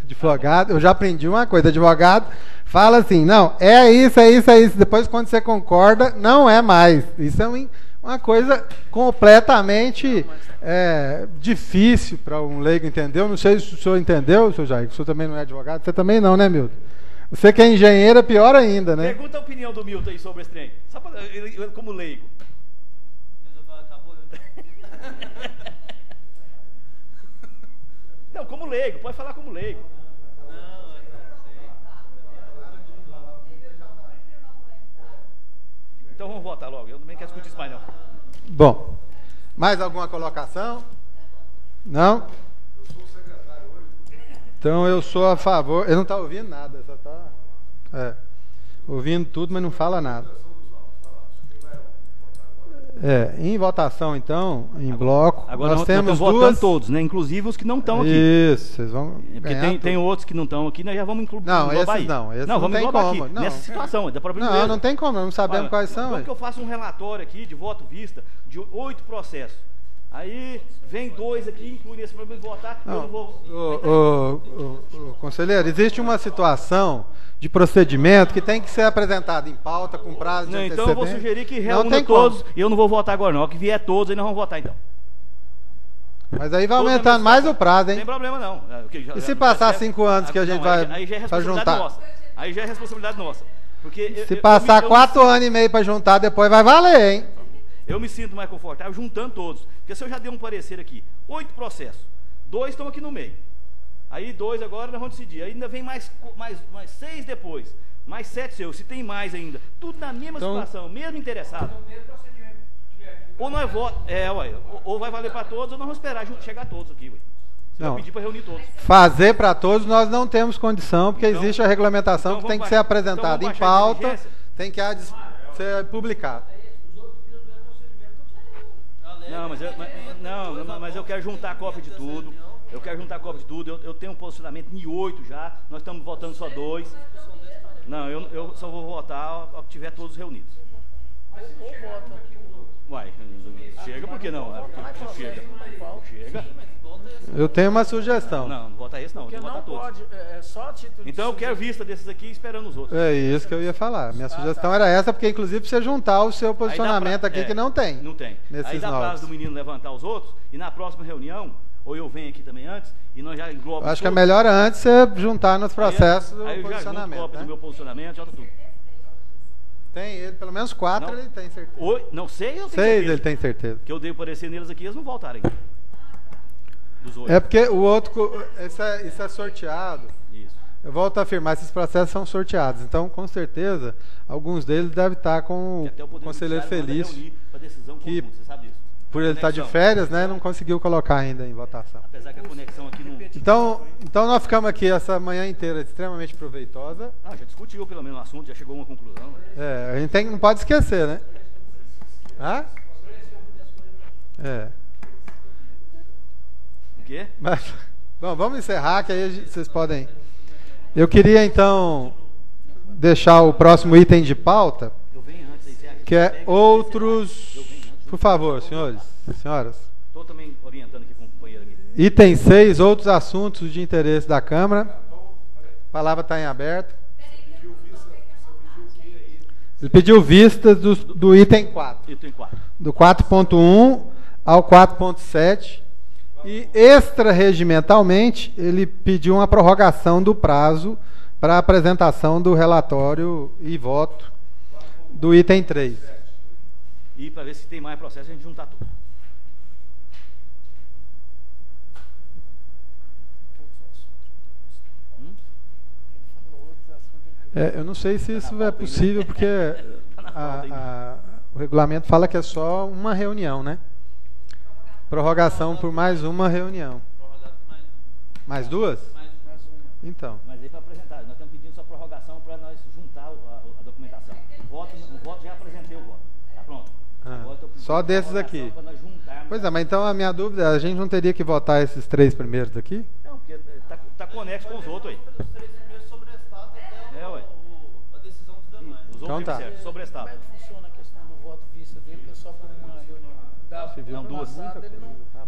advogado, eu já aprendi uma coisa, advogado fala assim, não, é isso. Depois, quando você concorda, não é mais. Isso é Uma coisa completamente difícil para um leigo entender. Eu não sei se o senhor entendeu, senhor Jair, que o senhor também não é advogado. Você também não, né, Milton? Você que é engenheiro, é pior ainda, né? Pergunta a opinião do Milton aí sobre esse trem. Só pra, ele como leigo. Não, como leigo, pode falar como leigo. Então vamos votar logo, eu também quero discutir isso mais não. Bom, mais alguma colocação? Não? Eu sou o secretário hoje. Então eu sou a favor. Ele não está ouvindo nada, só está ouvindo tudo, mas não fala nada. Em votação, então, em bloco. Agora nós temos votando duas. Todos, né? Inclusive os que não estão aqui. Isso, vocês vão. Porque tem outros que não estão aqui, nós já vamos incluir. Não, esses não. Esses não vamos tem englobar como. Aqui, não. Nessa situação, dá problema. Não, não tem como, não sabemos quais são. Como que eu faço um relatório aqui de voto vista de 8 processos? Aí vem 2 aqui, inclui nesse problema de votar. Não. Eu não vou. Conselheiro, existe uma situação de procedimento que tem que ser apresentada em pauta com prazo de antecedência. Então eu vou sugerir que reúna todos. E eu não vou votar agora não. Que vier todos, aí nós vamos votar então. Mas aí vai aumentando mais o prazo, hein? Não tem problema não. E se passar 5 anos que a gente vai aí já é para responsabilidade juntar? nossa. Aí já é responsabilidade nossa. Porque se passar 4 anos e meio para juntar, depois vai valer, hein? Eu me sinto mais confortável juntando todos. Porque se eu já dei um parecer aqui, 8 processos, 2 estão aqui no meio. Aí 2 agora nós vamos decidir. Aí ainda vem mais 6 depois. Mais 7 seus. Se tem mais ainda. Tudo na mesma situação, mesmo interessado. Ou nós votamos. Ou vai valer para todos, ou nós vamos esperar chegar todos aqui. Você vai pedir para reunir todos. Fazer para todos nós não temos condição, porque então, existe a regulamentação que tem que ser apresentada em pauta, tem que ser publicado. Mas eu quero juntar a cópia de tudo. Eu tenho um posicionamento em 8 já. Nós estamos votando só 2. Não, eu só vou votar ao que tiver todos reunidos. Uai, chega, por que não? Chega. Eu tenho uma sugestão. Não vota esse não, porque vota todos. Pode, só título então eu quero vista desses aqui esperando os outros. É isso que eu ia falar. Minha sugestão era essa, porque inclusive você juntar o seu posicionamento aqui que não tem. Não tem. Aí dá prazo do menino levantar os outros e na próxima reunião, ou eu venho aqui também antes, e nós já englobamos. Acho que é melhor antes você juntar nos processos do posicionamento. Aí eu já junto cópia do meu posicionamento, já tá tudo. Tem ele, pelo menos 4 ele tem certeza. Não sei, eu tenho 6 certeza. Ele tem certeza. Que eu dei parecer neles aqui, eles não voltarem. É porque o outro, isso é sorteado. Isso. Eu volto a afirmar, esses processos são sorteados. Então, com certeza, alguns deles devem estar com o conselheiro Felício, que você sabe disso. Por ele estar de férias, né, não conseguiu colocar ainda em votação. Apesar que a conexão aqui não... Então nós ficamos aqui essa manhã inteira extremamente proveitosa. Já discutiu pelo menos o assunto, já chegou a uma conclusão. A gente não pode esquecer, né? O quê? Mas, bom, vamos encerrar, que aí vocês podem... Eu queria, então, deixar o próximo item de pauta, que é outros... Por favor, senhores, senhoras. Estou também orientando aqui com o companheiro aqui. Item 6, outros assuntos de interesse da Câmara. A palavra está em aberto. Ele pediu vistas do item 4. Item 4. Do 4.1 ao 4.7. E extra-regimentalmente, ele pediu uma prorrogação do prazo para a apresentação do relatório e voto do item 3. E para ver se tem mais processo, a gente juntar tudo. Eu não sei se isso é possível, porque o regulamento fala que é só uma reunião, né? Prorrogação por mais uma reunião. Mais 2? Então. Mas aí para apresentar, nós estamos pedindo só prorrogação para nós juntar a documentação. O voto já apresentei o voto. Está pronto. Só desses aqui. Pois é, mas então a minha dúvida, a gente não teria que votar esses 3 primeiros daqui? Não, porque está conexo com os outros aí. Os 3 primeiros sobre estado até a decisão dos demais. Os outros tá. certo, sobre estado. Como é que funciona a questão do voto vista dele, que é só por uma reunião? Não, 2.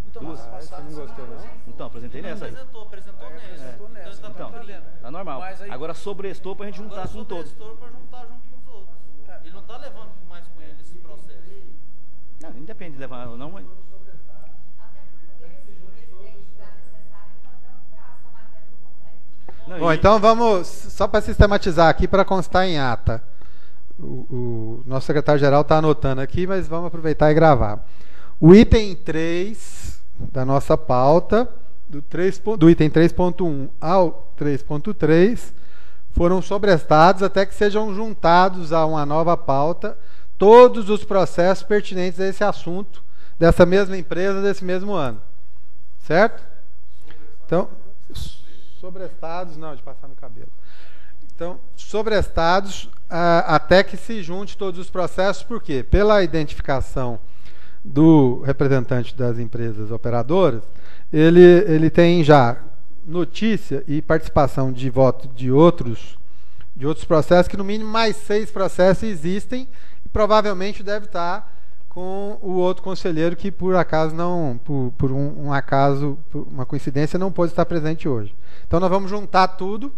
Então, Você não gostou, não? Então, apresentei nessa aí. Apresentou nessa. Então, tá normal. Agora sobrestou para a gente juntar com todos. Sobrestou para juntar junto com os outros. Ele não está levando mais com ele esse processo. Não, Independe de levar ou não, mas... Não, Bom, então vamos, só para sistematizar aqui, para constar em ata. O nosso secretário-geral está anotando aqui, mas vamos aproveitar e gravar. O item 3 da nossa pauta, do item 3.1 ao 3.3, foram sobrestados até que sejam juntados a uma nova pauta todos os processos pertinentes a esse assunto, dessa mesma empresa, desse mesmo ano. Certo? Então, sobrestados, não, de passar no cabelo. Então, sobrestados até que se junte todos os processos, por quê? Pela identificação do representante das empresas operadoras, ele tem já notícia e participação de voto de outros processos, que no mínimo mais 6 processos existem, e provavelmente deve estar com o outro conselheiro que por acaso não, por uma coincidência, não pôde estar presente hoje. Então nós vamos juntar tudo,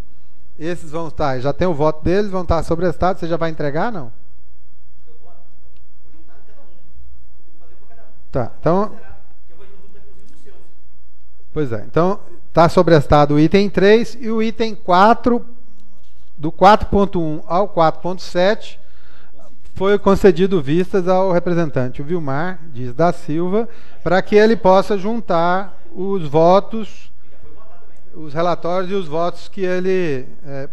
esses vão estar, já tem o voto deles, vão estar sobrestados, você já vai entregar, não? Eu vou juntar cada um. Vou fazer para cada um. Tá, então... Eu vou juntar inclusive os seus. Pois é, então está sobrestado o item 3 e o item 4, do 4.1 ao 4.7, foi concedido vistas ao representante, o Vilmar Dias da Silva, para que ele possa juntar os votos, os relatórios e os votos que ele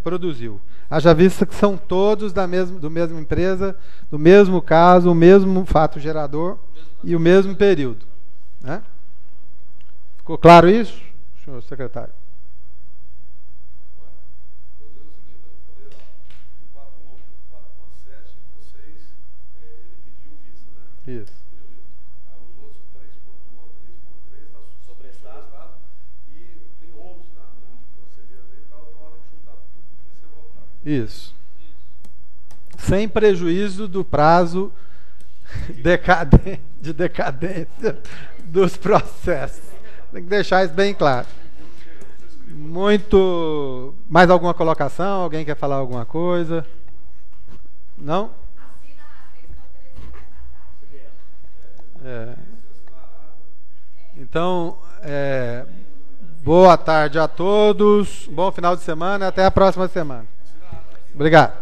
produziu. Haja vista que são todos do mesma empresa, do mesmo caso, o mesmo fato gerador e o mesmo período. Né? Ficou claro isso, senhor secretário? Isso. Os outros 3.1 ao 3.3 está sobrestado e tem outros na mão do conselheiro aí, então na hora de juntar tudo vai ser votado. Isso. Sem prejuízo do prazo de decadência dos processos. Tem que deixar isso bem claro. Muito. Mais alguma colocação? Alguém quer falar alguma coisa? Não? Então, boa tarde a todos, bom final de semana, até a próxima semana. Obrigado.